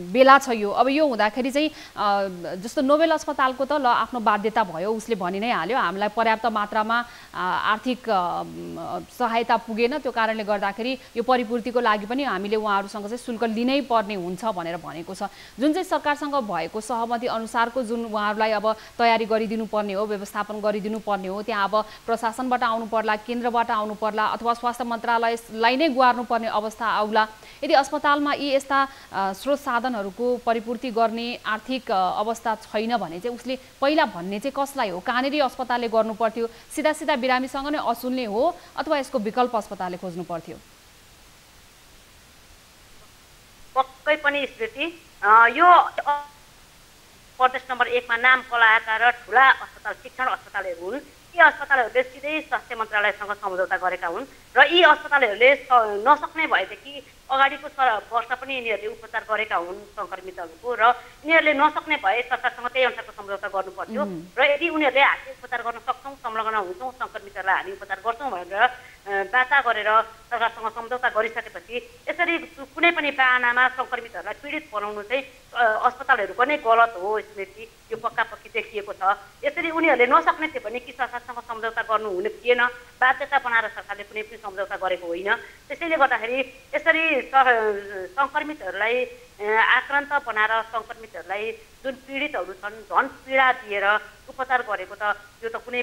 A: बेला छ यो। अब यो हुँदाखेरि चाहिँ जस्तो नोबेल अस्पतालको त ल आफ्नो बाध्यता भयो, उसले भनि नै हाल्यो हामीलाई पर्याप्त मात्रामा आर्थिक सहायता पुगेन, त्यो कारणले गर्दाखेरि यो परिपूर्तिको लागि पनि हामीले उहाँहरूसँग चाहिँ शुल्क लिनै पर्ने हुन्छ भनेर भनेको छ। जुन चाहिँ सरकारसँग भएको सहमति अनुसारको जुन उहाँहरूलाई अब तयारी गरिदिनु पर्ने हो, व्यवस्थापन गरिदिनु पर्ने हो, त्यहाँ अब प्रशासनबाट आउनु पर्ला, केन्द्रबाट आउनु पर्ला अथवा स्वास्थ्य मन्त्रालयलाई नै गुहार्नु पर्ने अवस्था आउला। यदि अस्पतालमा यी यस्ता स्रोत साधनहरूको परिपूर्ति गर्ने आर्थिक अवस्था छैन भने चाहिँ उसले पहिला भन्ने चाहिँ कसलाई हो? कहाँनिर अस्पतालले गर्नु पर्थ्यो? सिधा सिधा बिरामीसँग नै असुल्ने हो अथवा यसको विकल्प अस्पतालले खोज्नु पर्थ्यो?
F: पक्कै पनि स्मृति, यो प्रदेश नम्बर 1 मा नाम कलाएका र ठुला अस्पताल शिक्षण अस्पतालहरू हुन्। यी अस्पतालहरूले सिधै स्वास्थ्य मन्त्रालयसँग सम्झौता गरेका हुन् र यी अस्पतालहरूले नसक्ने भएदेखि अगाडिको वर्ष पनि यिनीहरूले उपचार गरेका हुन् सङ्क्रमितहरूको, र यिनीहरूले नसक्ने भए सरकारसँग त्यही अनुसारको सम्झौता गर्नु पर्थ्यो। र यदि उनीहरूले हामी उपचार गर्न सक्छौँ, संलग्न हुन्छौँ, सङ्क्रमितहरूलाई हामी उपचार गर्छौँ भनेर बाचा गरेर सरकारसँग सम्झौता गरिसकेपछि यसरी कुनै पनि बाहनामा सङ्क्रमितहरूलाई पीडित बनाउनु चाहिँ अस्पतालहरूको नै गलत हो स्मृति, यो पक्का पक्की देखिएको छ। यसरी उनीहरूले नसक्ने थियो भने कि सरकारसँग सम्झौता गर्नु हुने थिएन, बाध्यता बनाएर सरकारले कुनै पनि सम्झौता गरेको होइन। त्यसैले गर्दाखेरि यसरी सङ्क्रमितहरूलाई आक्रान्त बनाएर सङ्क्रमितहरूलाई जुन पीडितहरू छन् झन् पीडा दिएर उपचार गरेको त यो त कुनै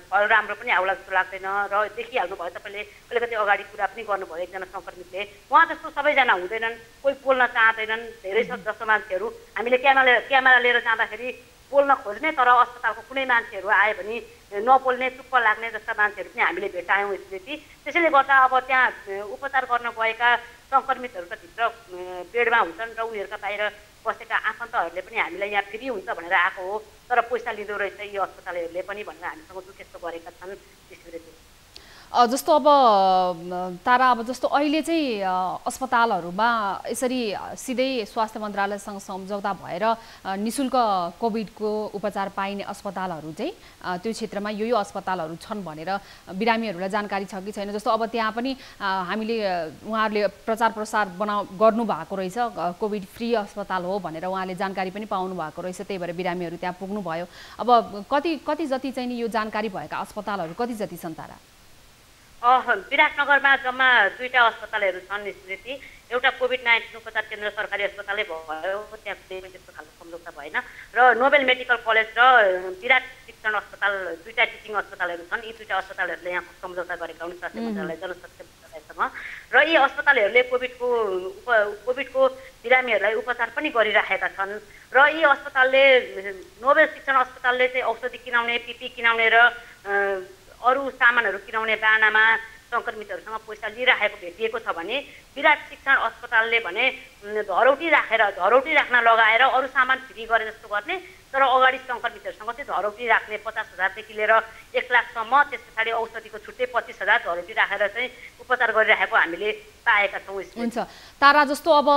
F: फल राम्रो पनि आउला जस्तो लाग्दैन। र देखिहाल्नु भयो तपाईँले अलिकति अगाडि कुरा पनि गर्नुभयो एकजना सङ्क्रमितले, उहाँ जस्तो सबैजना हुँदैनन्, कोही बोल्न चाहँदैनन्, धेरै जस्तो मान्छेहरू हामीले क्यामेरा लिएर जाँदाखेरि बोल्न खोज्ने तर अस्पतालको कुनै मान्छेहरू आयो भने नबोल्ने, चुप्प लाग्ने जस्ता मान्छेहरू पनि हामीले भेटायौँ स्मृति। त्यसैले गर्दा अब त्यहाँ उपचार गर्न गएका सङ्क्रमितहरू त भित्र बेडमा हुन्छन् र उनीहरूका बाहिर बसेका आफन्तहरूले पनि हामीलाई यहाँ फ्री हुन्छ भनेर आएको हो, तर पैसा लिँदो रहेछ यी अस्पतालहरूले पनि भनेर हामीसँग दुखेस्तो गरेका छन् स्मृति।
A: जस्तो अब तारा, अब जस्तो अहिले चाहिँ अस्पतालहरूमा यसरी सिधै स्वास्थ्य मन्त्रालयसँग सम्झौता भएर निशुल्क कोभिडको उपचार पाइने अस्पतालहरू चाहिँ त्यो क्षेत्रमा यो अस्पतालहरू छन् भनेर बिरामीहरूलाई जानकारी छ कि छैन? जस्तो अब त्यहाँ पनि हामीले उहाँहरूले प्रचार प्रसार गर्नु भएको रहेछ, कोभिड फ्री अस्पताल हो भनेर उहाँले जानकारी पनि पाउनु भएको रहेछ, त्यही भएर बिरामीहरू त्यहाँ पुग्नुभयो। अब कति जति चाहिँ नि यो जानकारी भएका अस्पतालहरू कति जति छन् तारा?
F: विराटनगरमा जम्मा 2टा अस्पतालहरू छन् स्मृति। एउटा कोभिड-19 उपचार केन्द्र सरकारी अस्पतालै भयो, त्यहाँ कुनै त्यस्तो खालको सम्झौता भएन। र नोबेल मेडिकल कलेज र विराट शिक्षण अस्पताल 2टा टिचिङ अस्पतालहरू छन्। यी 2टा अस्पतालहरूले यहाँ सम्झौता गरेका हुन् स्वास्थ्य मन्त्रालय, जनस्वास्थ्य मन्त्रालयसँग। र यी अस्पतालहरूले कोभिडको बिरामीहरूलाई उपचार पनि गरिराखेका छन्। र यी अस्पतालले नोबेल शिक्षण अस्पतालले चाहिँ औषधि किनाउने, पिपी किनाउने र अरू सामानहरू किनाउने बाहनामा सङ्क्रमितहरूसँग पैसा लिइराखेको भेटिएको छ भने विराट शिक्षण अस्पतालले भने धरौटी राख्न लगाएर अरू सामान फ्री गरे जस्तो गर्ने, तर अगाडि सङ्क्रमितहरूसँग चाहिँ धरौटी राख्ने 50,000 देखि लिएर 1 लाखसम्म, त्यस पछाडि औषधिको छुट्टै 25,000 धरौटी राखेर चाहिँ उपचार गरिराखेको हामीले पाएका छौँ।
A: हुन्छ तारा, जस्तो अब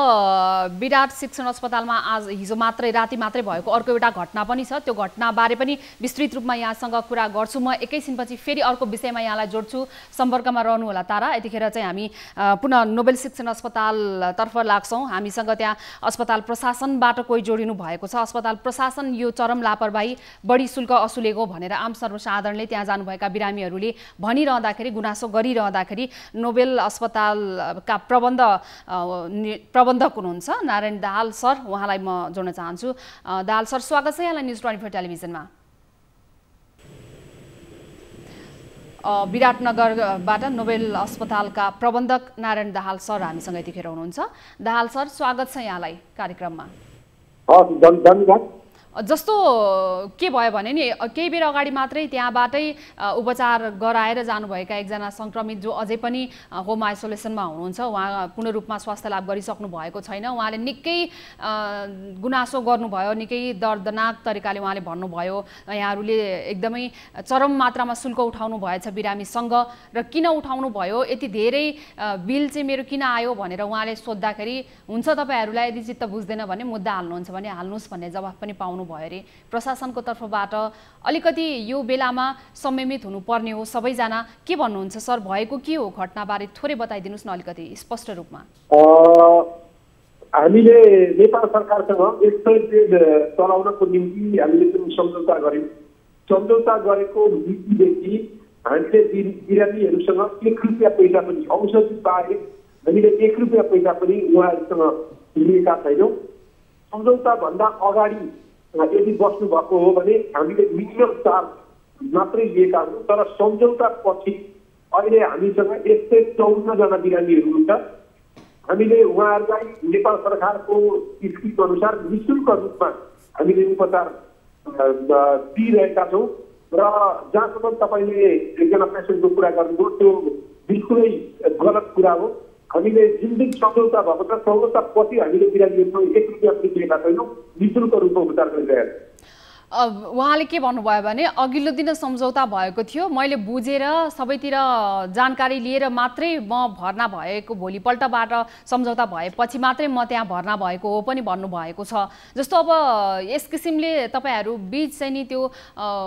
A: विराट शिक्षण अस्पतालमा आज हिजो मात्रै राति मात्रै भएको अर्को एउटा घटना पनि छ, त्यो घटनाबारे पनि विस्तृत रूपमा यहाँसँग कुरा गर्छु। म एकैछिनपछि फेरि अर्को विषयमा यहाँलाई जोड्छु, सम्पर्कमा रहनु होला तारा। यतिखेर चाहिँ हामी पुनः नोबेल शिक्षण अस्पतालतर्फ लाग्छौँ। हामीसँग त्यहाँ अस्पताल प्रशासनबाट कोही जोडिनु भएको छ। अस्पताल प्रशासन यो चरम लापरवाही, बढी शुल्क असुलेको भनेर आम सर्वसाधारणले त्यहाँ जानुभएका बिरामीहरूले भनिरहँदाखेरि, गुनासो गरिरहँदाखेरि नोबेल अस्पतालका प्रबन्धक हुनुहुन्छ नारायण दाहाल सर, उहाँलाई म जोड्न चाहन्छु। दाहाल सर, स्वागत छ यहाँलाई न्युज 24 टेलिभिजनमा। विराटनगरबाट नोबेल अस्पतालका प्रबन्धक नारायण दाहाल सर हामीसँग यतिखेर हुनुहुन्छ। दाहाल सर, स्वागत छ यहाँलाई कार्यक्रममा।
G: धन्यवाद।
A: जस्तो के भयो भने नि केही बेर अगाडि मात्रै त्यहाँबाटै उपचार गराएर जानुभएका एकजना सङ्क्रमित जो अझै पनि होम आइसोलेसनमा हुनुहुन्छ, उहाँ पूर्ण रूपमा स्वास्थ्य लाभ गरिसक्नु भएको छैन। उहाँले निकै गुनासो गर्नुभयो, निकै दर्दनाक तरिकाले उहाँले भन्नुभयो यहाँहरूले एकदमै चरम मात्रामा शुल्क उठाउनु भएछ बिरामीसँग, र किन उठाउनु भयो, यति धेरै बिल चाहिँ मेरो किन आयो भनेर उहाँले सोद्धाखेरि हुन्छ तपाईँहरूलाई यदि चित्त बुझ्दैन भने मुद्दा हाल्नुहुन्छ भने हाल्नुहोस् भन्ने जवाफ पनि पाउनु भयो अरे। प्रशासनको तर्फबाट अलिकति यो बेलामा संयमित हुनुपर्ने हो सबैजना, के भन्नुहुन्छ सर? भएको के हो घटनाबारे थोरै बताइदिनुहोस् न अलिकति स्पष्ट रूपमा।
G: हामीले नेपाल सरकारसँग 100 बेड चलाउनको निम्ति हामीले जुन सम्झौता गर्यौँ सम्झौता गरेको मितिदेखि हामीले बिरामीहरूसँग 1 रुपियाँ पैसा पनि औषधि बाहेक हामीले 1 रुपियाँ पैसा पनि उहाँहरूसँग लिएका छैनौँ। सम्झौताभन्दा अगाडि यदि बस्नु भएको हो भने हामीले मिनिमम चार्ज मात्रै लिएका हौँ। तर सम्झौता पछि अहिले हामीसँग 154 जना बिरामीहरू हुन्छ। हामीले उहाँहरूलाई नेपाल सरकारको स्किम अनुसार निःशुल्क रूपमा हामीले उपचार दिइरहेका छौँ। र जहाँसम्म तपाईँले एकजना पेसेन्टको कुरा गर्नुभयो त्यो बिल्कुलै गलत कुरा हो। हामीले जुन दिन सम्झौता भएको छ सम्झौता पछि हामीले बिरामीहरूको 1 रुपियाँ पनि दिएका छैनौँ, निःशुल्क रूपमा उपचार गरिरहेका छौँ।
A: उहाँले के भन्नुभयो भने अघिल्लो दिन सम्झौता भएको थियो, मैले बुझेर सबैतिर जानकारी लिएर मात्रै म भर्ना भएको, भोलिपल्टबाट सम्झौता भएपछि मात्रै म त्यहाँ भर्ना भएको हो पनि भन्नुभएको छ। जस्तो अब यस किसिमले तपाईँहरू बीच चाहिँ नि त्यो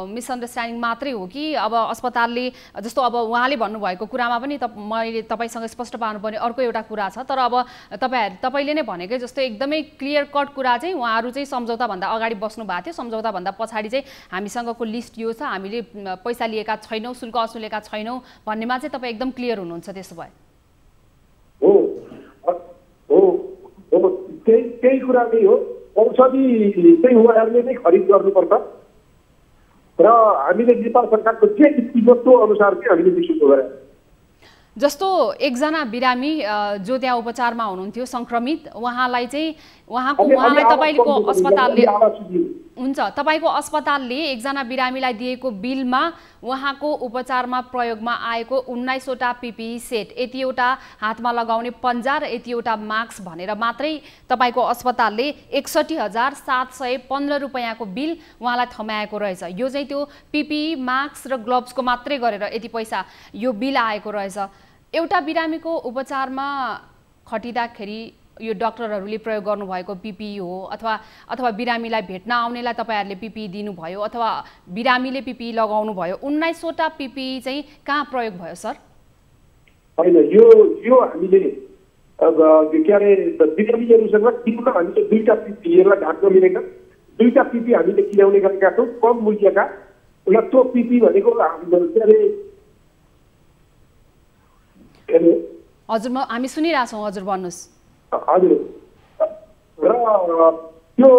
A: मिसअन्डरस्ट्यान्डिङ मात्रै हो कि अब अस्पतालले, जस्तो अब उहाँले भन्नुभएको कुरामा पनि मैले तपाईँसँग स्पष्ट पार्नुपर्ने अर्को एउटा कुरा छ। तर अब तपाईँले नै भनेकै जस्तो एकदमै क्लियर कट कुरा चाहिँ उहाँहरू चाहिँ सम्झौताभन्दा अगाडि बस्नु भएको थियो, सम्झौताभन्दा पछाडि चाहिँ हामीसँगको लिस्ट यो छ, हामीले पैसा लिएका छैनौँ, शुल्क असुलेका छैनौँ भन्नेमा चाहिँ तपाईँ एकदम क्लियर हुनुहुन्छ। त्यसो भए
G: हो हो हो त्यही कुरा नै हो। औषधि चाहिँ उहाँहरूले नै खरिद गर्नुपर्छ र हामीले नेपाल सरकारको जे स्थिति त्यो अनुसार चाहिँ हामीले निश्चित गरेका।
A: जस्तो एकजना बिरामी जो त्यहाँ उपचारमा हुनुहुन्थ्यो सङ्क्रमित, उहाँलाई चाहिँ उहाँलाई तपाईँको अस्पतालले हुन्छ, तपाईँको अस्पतालले एकजना बिरामीलाई दिएको बिलमा उहाँको उपचारमा प्रयोगमा आएको 19वटा PPE सेट, यतिवटा हातमा लगाउने पन्जा र यतिवटा मास्क भनेर मात्रै तपाईँको अस्पतालले 61,715 रुपियाँको बिल उहाँलाई थमाएको रहेछ। यो चाहिँ त्यो PPE मास्क र ग्लोभ्सको मात्रै गरेर यति पैसा यो बिल आएको रहेछ। एउटा बिरामीको उपचारमा खटिँदाखेरि यो डाक्टरहरूले प्रयोग गर्नुभएको PPE हो अथवा बिरामीलाई भेट्न आउनेलाई तपाईँहरूले PPE दिनुभयो अथवा बिरामीले PPE लगाउनु भयो, 19वटा PPE चाहिँ कहाँ प्रयोग भयो सर?
G: होइन, यो हामीले के अरे बिरामीहरूसँग दिनमा हामीले 2टा PPEहरूलाई ढाक्न मिलेका 2टा PPE हामीले किनाउने गरेका छौँ कम मूल्यका। र त्यो PPE भनेको के अरे
A: हजुर हामी सुनिरहेछौँ, हजुर भन्नुहोस्।
G: हजुर, र त्यो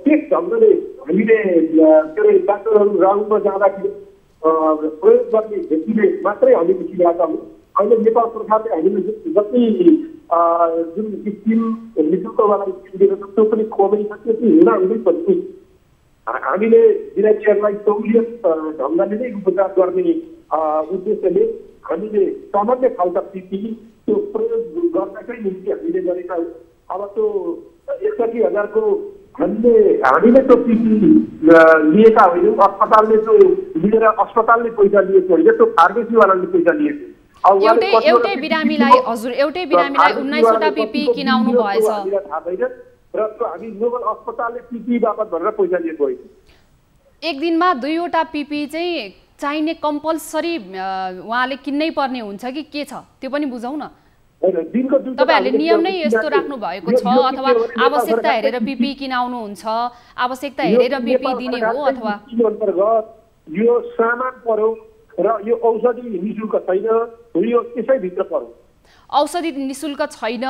G: त्यस ढङ्गले हामीले के अरे डाक्टरहरू राउन्डमा जाँदाखेरि प्रयोग गर्ने व्यक्तिले मात्रै हामीले सिकाएका हौँ। अहिले नेपाल सरकारले हामीले जति जुन स्किम निःशुल्कवाला स्किम दिएको छ त्यो पनि कमै छ। त्यो चाहिँ हुँदै पनि हामीले बिरामीहरूलाई सहुलियत ढङ्गले नै उपचार गर्ने उद्देश्यले हामीले सामान्य खालका PPE त्यो प्रयोग गर्नकै निम्ति हामीले गरेका हौँ। अब त्यो 61,000 को हामीले त्यो PPE लिएका होइनौँ, अस्पतालले त्यो लिएर अस्पतालले पैसा लिएको होइन, त्यो फार्मेसीवालाले पैसा लिएको।
A: एउटै बिरामीलाई हजुर एउटै बिरामीलाई 19वटा PPE किनाउनु भएछ
G: थाहा छैन र त्यो हामी नोबल अस्पतालले PPE बापत भनेर पैसा लिएको होइन।
A: एक दिनमा 2वटा PPE चाहिँ चाहिने कम्पल्सरी उहाँले किन्नै पर्ने हुन्छ कि के छ त्यो पनि बुझौँ न। तपाईहरुले नियम नै यस्तो राख्नु भएको छ अथवा आवश्यकता हेरेर PPE किनाउनु हुन्छ, आवश्यकता हेरेर PPE दिने हो अथवा
G: यो सामान पर्यो र यो औषधि निशुल्क छैन, यो त्यसै भित्र पर्यो।
A: औषधि निशुल्क छैन,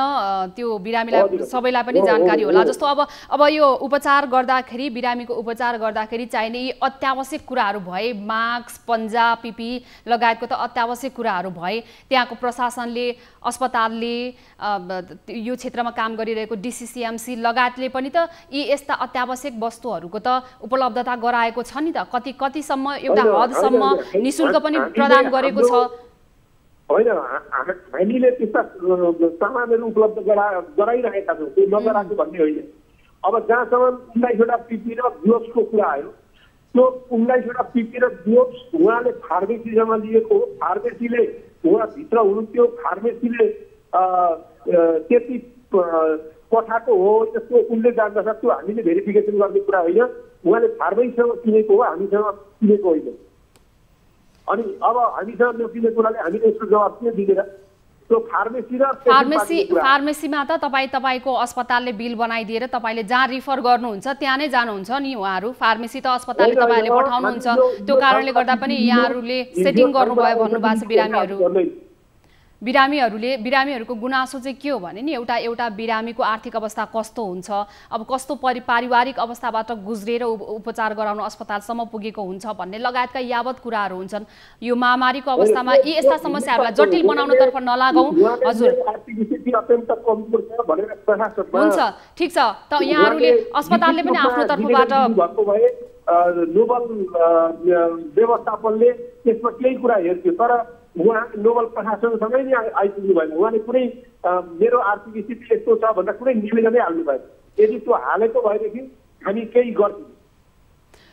A: त्यो बिरामीलाई सबैलाई पनि जानकारी होला। जस्तो अब यो उपचार गर्दाखेरि बिरामीको उपचार गर्दाखेरि चाहिने यी अत्यावश्यक कुराहरू भए, मास्क, पन्जा, PPE लगायतको त अत्यावश्यक कुराहरू भए, त्यहाँको प्रशासनले, अस्पतालले, यो क्षेत्रमा काम गरिरहेको DCCMC लगायतले पनि त यी यस्ता अत्यावश्यक वस्तुहरूको त उपलब्धता गराएको छ नि त। कतिसम्म एउटा हदसम्म निशुल्क पनि प्रदान गरेको छ।
G: होइन, हामीले त्यस्ता सामानहरू उपलब्ध गराइरहेका छौँ, त्यो नगराएको भन्ने होइन। अब जहाँसम्म 19वटा PPE र ग्लोभ्सको कुरा आयो, त्यो 19वटा PPE र ग्लोभ्स उहाँले फार्मेसीसँग लिएको हो। फार्मेसीले उहाँभित्र हुनुहुन्थ्यो, फार्मेसीले त्यति पठाएको हो जस्तो उनले जान्दछ, त्यो हामीले भेरिफिकेसन गर्ने कुरा होइन। उहाँले फार्मेसीसँग किनेको हो, हामीसँग किनेको होइन। अनि अब हामीसँग नकिनेको लागि हामीले यसको जवाब के दिएर त्यो फार्मेसी र
A: फार्मेसीमा त तपाईको अस्पतालले बिल बनाइदिएर तपाईले जहाँ रिफर गर्नुहुन्छ त्यहाँ नै जानुहुन्छ नि उहाँहरू। फार्मेसी त अस्पतालले तपाईहरुले पठाउनुहुन्छ, त्यो कारणले गर्दा पनि यहाँहरूले सेटिङ गर्नुभयो भन्नुभएको छ। बिरामीहरूको गुनासो चाहिँ के हो भने नि एउटा बिरामीको आर्थिक अवस्था कस्तो हुन्छ, अब कस्तो पारिवारिक अवस्थाबाट गुज्रेर उपचार गराउन अस्पतालसम्म पुगेको हुन्छ भन्ने लगायतका यावत कुराहरू हुन्छन्। यो महामारीको अवस्थामा यी यस्ता समस्याहरूलाई जटिल बनाउनतर्फ नलागौँ। हजुर हुन्छ, ठिक छ। त यहाँहरूले अस्पतालले पनि आफ्नो तर्फबाट
G: नोबल व्यवस्थापनले त्यसमा केही कुरा हेर्थ्यो, तर उहाँ नोबल प्रशासनसँगै नै आइपुग्नु भएन। उहाँले कुनै मेरो आर्थिक स्थिति यस्तो छ भनेर कुनै निवेदनै हाल्नु भएन। यदि त्यो हालेको भएदेखि हामी केही गर्थ्यौँ।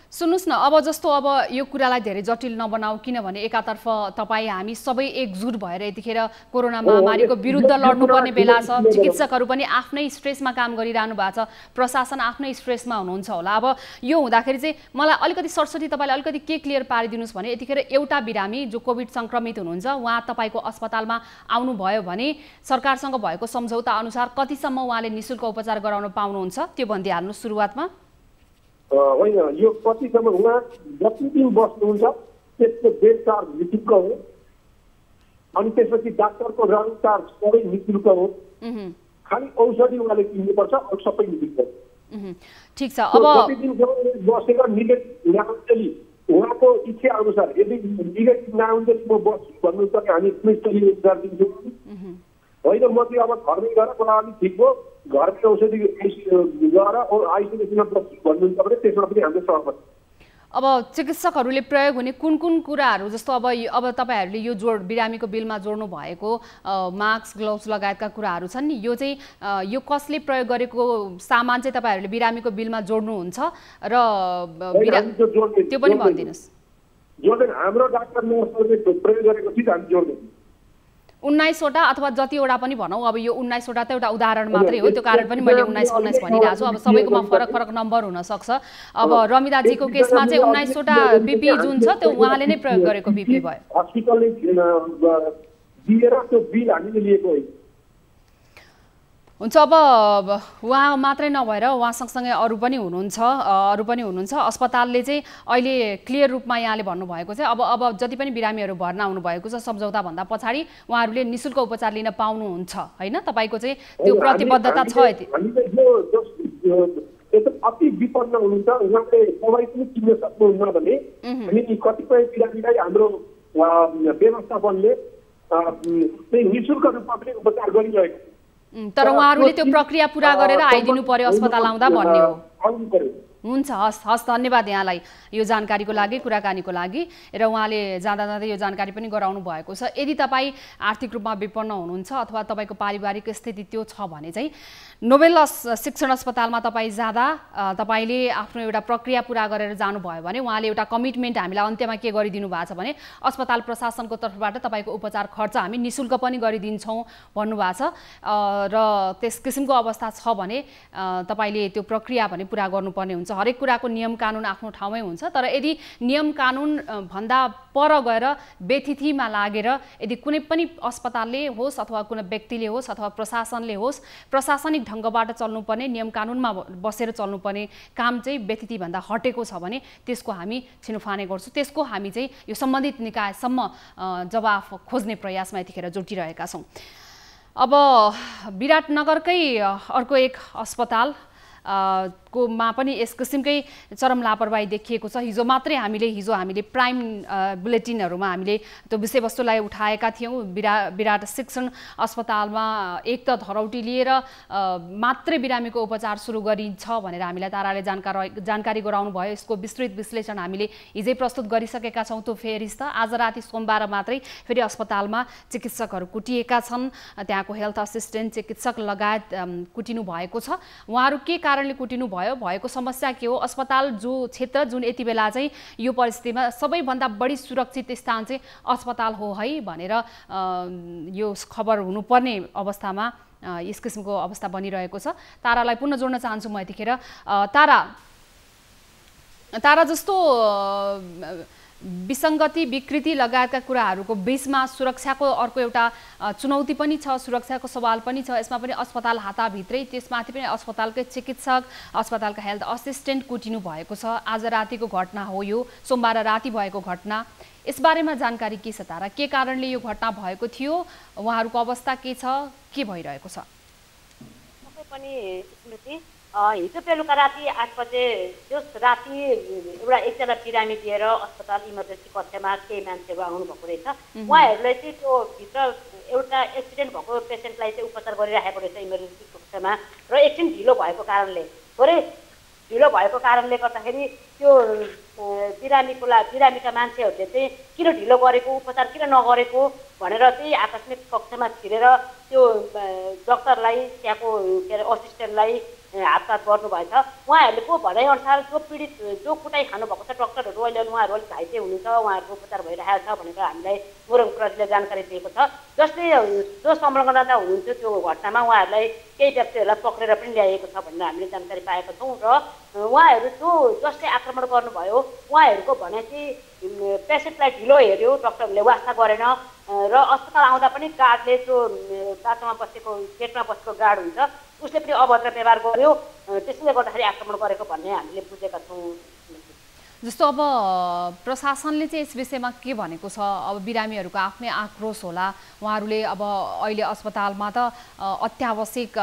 A: सुन्नुहोस् न, अब जस्तो अब यो कुरालाई धेरै जटिल नबनाऊ, किनभने एकातर्फ तपाईँ हामी सबै एकजुट भएर यतिखेर कोरोना महामारीको विरुद्ध लड्नुपर्ने बेला छ। चिकित्सकहरू पनि आफ्नै स्ट्रेसमा काम गरिरहनु भएको छ, प्रशासन आफ्नै स्ट्रेसमा हुनुहुन्छ होला। अब यो हुँदाखेरि चाहिँ मलाई अलिकति सरसटी तपाईँले अलिकति के क्लियर पारिदिनुहोस् भने यतिखेर एउटा बिरामी जो कोभिड सङ्क्रमित हुनुहुन्छ उहाँ तपाईँको अस्पतालमा आउनुभयो भने सरकारसँग भएको सम्झौता अनुसार कतिसम्म उहाँले निःशुल्क उपचार गराउन पाउनुहुन्छ त्यो भनिदिइहाल्नु सुरुवातमा।
G: होइन, यो कतिसम्म उहाँ जति दिन बस्नुहुन्छ त्यसको बेड चार्ज निःशुल्क हो, अनि त्यसपछि डाक्टरको रङ चार्ज सबै निःशुल्क हो। खालि औषधि उहाँले किन्नुपर्छ, अरू सबै निःशुल्क हो।
A: ठिक छ। अब
G: कति दिनसम्म बसेर निगेटिभ नआउन्जेली उहाँको इच्छा अनुसार यदि निगेटिभ नआउन्जेली म बस्छु भन्नुहुन्छ भने हामी क्लिनिकली उपचार दिन्छौँ। होइन म चाहिँ अब घरमै गएर मलाई अलिक ठिक भयो, घरमै औषधि गएर आइसोलेसनमा बस्छु भन्नुहुन्छ भने त्यसमा पनि हाम्रो सहमत।
A: अब चिकित्सकहरूले प्रयोग हुने कुन कुराहरू जस्तो अब तपाईहरूले यो बिरामीको बिलमा जोड्नु भएको मास्क ग्लोभ्स लगायतका कुराहरू छन् नि, यो चाहिँ यो कसले प्रयोग गरेको सामान चाहिँ तपाईँहरूले बिरामीको बिलमा जोड्नुहुन्छ र त्यो पनि भनिदिनुहोस्।
G: जोड्दैन, हाम्रो डाक्टर नर्सहरूले प्रयोग गरेको चिज हामी जोड्दैन।
A: 19वटा अथवा जतिवटा पनि भनौँ, अब यो 19वटा त एउटा उदाहरण मात्रै हो, त्यो कारण पनि मैले 19 भनिरहेको छु। अब सबैकोमा फरक नम्बर हुनसक्छ। अब रमिदाजीको केसमा चाहिँ 19वटा बिपी जुन छ त्यो उहाँले नै प्रयोग गरेको बिपी भयो।
G: हस्पिटलले दिएर त्यो बिल हामीले लिएको हो।
A: हुन्छ, अब उहाँ मात्रै नभएर उहाँ सँगसँगै अरू पनि हुनुहुन्छ। अस्पतालले चाहिँ अहिले क्लियर रूपमा यहाँले भन्नुभएको चाहिँ अब जति पनि बिरामीहरू भर्ना हुनुभएको छ सम्झौताभन्दा पछाडि उहाँहरूले निःशुल्क उपचार लिन पाउनुहुन्छ होइन? तपाईँको चाहिँ त्यो प्रतिबद्धता छ।
G: अति विपन्न हुनुहुन्छ, उहाँले दबाई पनि किन्न सक्नुहुन्न भने हामी कतिपय बिरामीलाई हाम्रो व्यवस्थापनले निःशुल्क रूपमा पनि उपचार गरिरहेको।
A: तर उहाँहरूले त्यो प्रक्रिया पुरा गरेर आइदिनु पर्यो अस्पताल आउँदा भन्ने हो। हुन्छ, हस् धन्यवाद यहाँलाई यो जानकारीको लागि, कुराकानीको लागि। र उहाँले जाँदा यो जानकारी पनि गराउनु भएको छ। यदि तपाईँ आर्थिक रूपमा विपन्न हुनुहुन्छ अथवा तपाईँको पारिवारिक स्थिति त्यो छ भने चाहिँ नोबेल शिक्षण अस्पतालमा तपाईँ जाँदा तपाईँले आफ्नो एउटा प्रक्रिया पुरा गरेर जानुभयो भने उहाँले एउटा कमिटमेन्ट हामीलाई अन्त्यमा के गरिदिनु भएको छ भने अस्पताल प्रशासनको तर्फबाट तपाईँको उपचार खर्च हामी निःशुल्क पनि गरिदिन्छौँ भन्नुभएको छ। र त्यस किसिमको अवस्था छ भने तपाईँले त्यो प्रक्रिया भने पुरा गर्नुपर्ने हुन्छ। हरेक कुराको नियम कानुन आफ्नो ठाउँमै हुन्छ, तर यदि नियम कानुन भन्दा पर गएर बेथितिमा लागेर यदि कुनै पनि अस्पतालले होस् अथवा कुनै व्यक्तिले होस् अथवा प्रशासनले होस् प्रशासनिक ढङ्गबाट चल्नुपर्ने, नियम कानुनमा बसेर चल्नुपर्ने काम चाहिँ बेथितिभन्दा हटेको छ भने त्यसको हामी छिनोफाने गर्छौँ। त्यसको हामी चाहिँ यो सम्बन्धित निकायसम्म जवाफ खोज्ने प्रयासमा यतिखेर जुटिरहेका छौँ। अब विराटनगरकै अर्को एक अस्पताल कोमा पनि यस किसिमकै चरम लापरवाही देखिएको छ। हिजो हामीले प्राइम बुलेटिनहरूमा हामीले त्यो विषयवस्तुलाई उठाएका थियौँ। विराट शिक्षण अस्पतालमा एक त धरौटी लिएर मात्रै बिरामीको उपचार सुरु गरिन्छ भनेर हामीलाई ताराले जानकारी गराउनु भयो। यसको विस्तृत विश्लेषण हामीले हिजै प्रस्तुत गरिसकेका छौँ। त्यो फेरि त आज राति सोमबार मात्रै फेरि अस्पतालमा चिकित्सकहरू कुटिएका छन्। त्यहाँको हेल्थ असिस्टेन्ट चिकित्सक लगायत कुटिनु भएको छ। उहाँहरू के कारणले कुटिनु भएको समस्या के हो, अस्पताल जो क्षेत्र जुन यति बेला चाहिँ यो परिस्थितिमा सबैभन्दा बढी सुरक्षित स्थान चाहिँ अस्पताल हो है भनेर यो खबर हुनुपर्ने अवस्थामा यस किसिमको अवस्था बनिरहेको छ। तारालाई पुनः जोड्न चाहन्छु म यतिखेर। तारा जस्तो विसङ्गति विकृति लगायतका कुराहरूको बीचमा सुरक्षाको अर्को एउटा चुनौती पनि छ, सुरक्षाको सवाल पनि छ। यसमा पनि अस्पताल हाताभित्रै, त्यसमाथि पनि अस्पतालकै चिकित्सक, अस्पतालका हेल्थ असिस्टेन्ट कुटिनु भएको छ। आज रातिको घटना हो यो, सोमबार राति भएको घटना। यसबारेमा जानकारी के छ तारा? के कारणले यो घटना भएको थियो? उहाँहरूको अवस्था के छ? के भइरहेको छ?
F: पनि स्मृति हिजो बेलुका राति 8 बजे जस राति एकजना बिरामी लिएर अस्पताल इमर्जेन्सी कक्षमा केही मान्छेहरू आउनुभएको रहेछ। उहाँहरूले चाहिँ त्यो भित्र एउटा एक्सिडेन्ट भएको पेसेन्टलाई चाहिँ उपचार गरिराखेको रहेछ इमर्जेन्सी कक्षमा र एकछिन ढिलो भएको कारणले गर्दाखेरि त्यो बिरामीका मान्छेहरूले चाहिँ किन ढिलो गरेको, उपचार किन नगरेको भनेर चाहिँ आकस्मिक कक्षमा छिरेर त्यो डक्टरलाई, त्यहाँको के अरे असिस्टेन्टलाई हातपात गर्नुभएछ। उहाँहरूले को भनाइअनुसार जो कुटाइ खानुभएको छ डक्टरहरू अहिले उहाँहरू अलिक घाइते हुनुहुन्छ, उहाँहरूको उपचार भइरहेको छ भनेर हामीलाई मोरङ प्रहरीले जानकारी दिएको छ। जो संलग्नता हुनुहुन्थ्यो त्यो घटनामा उहाँहरूलाई केही व्यक्तिहरूलाई पक्रेर पनि ल्याइएको छ भनेर हामीले जानकारी पाएका छौँ। र उहाँहरू जसले आक्रमण गर्नुभयो उहाँहरूको भनाइ चाहिँ पेसेन्टलाई ढिलो हेऱ्यो, डक्टरहरूले वास्ता गरेन र अस्पताल आउँदा पनि गार्डले त्यो बाटोमा बसेको गेटमा बसेको गार्ड हुन्छ उसले पनि अभद्र व्यवहार गर्यो, त्यसैले गर्दाखेरि आक्रमण गरेको भन्ने हामीले बुझेका छौँ।
A: जस्तो अब प्रशासनले चाहिँ यस विषयमा के भनेको छ? अब बिरामीहरूको आफ्नै आक्रोश होला, उहाँहरूले अब अहिले अस्पतालमा त अत्यावश्यक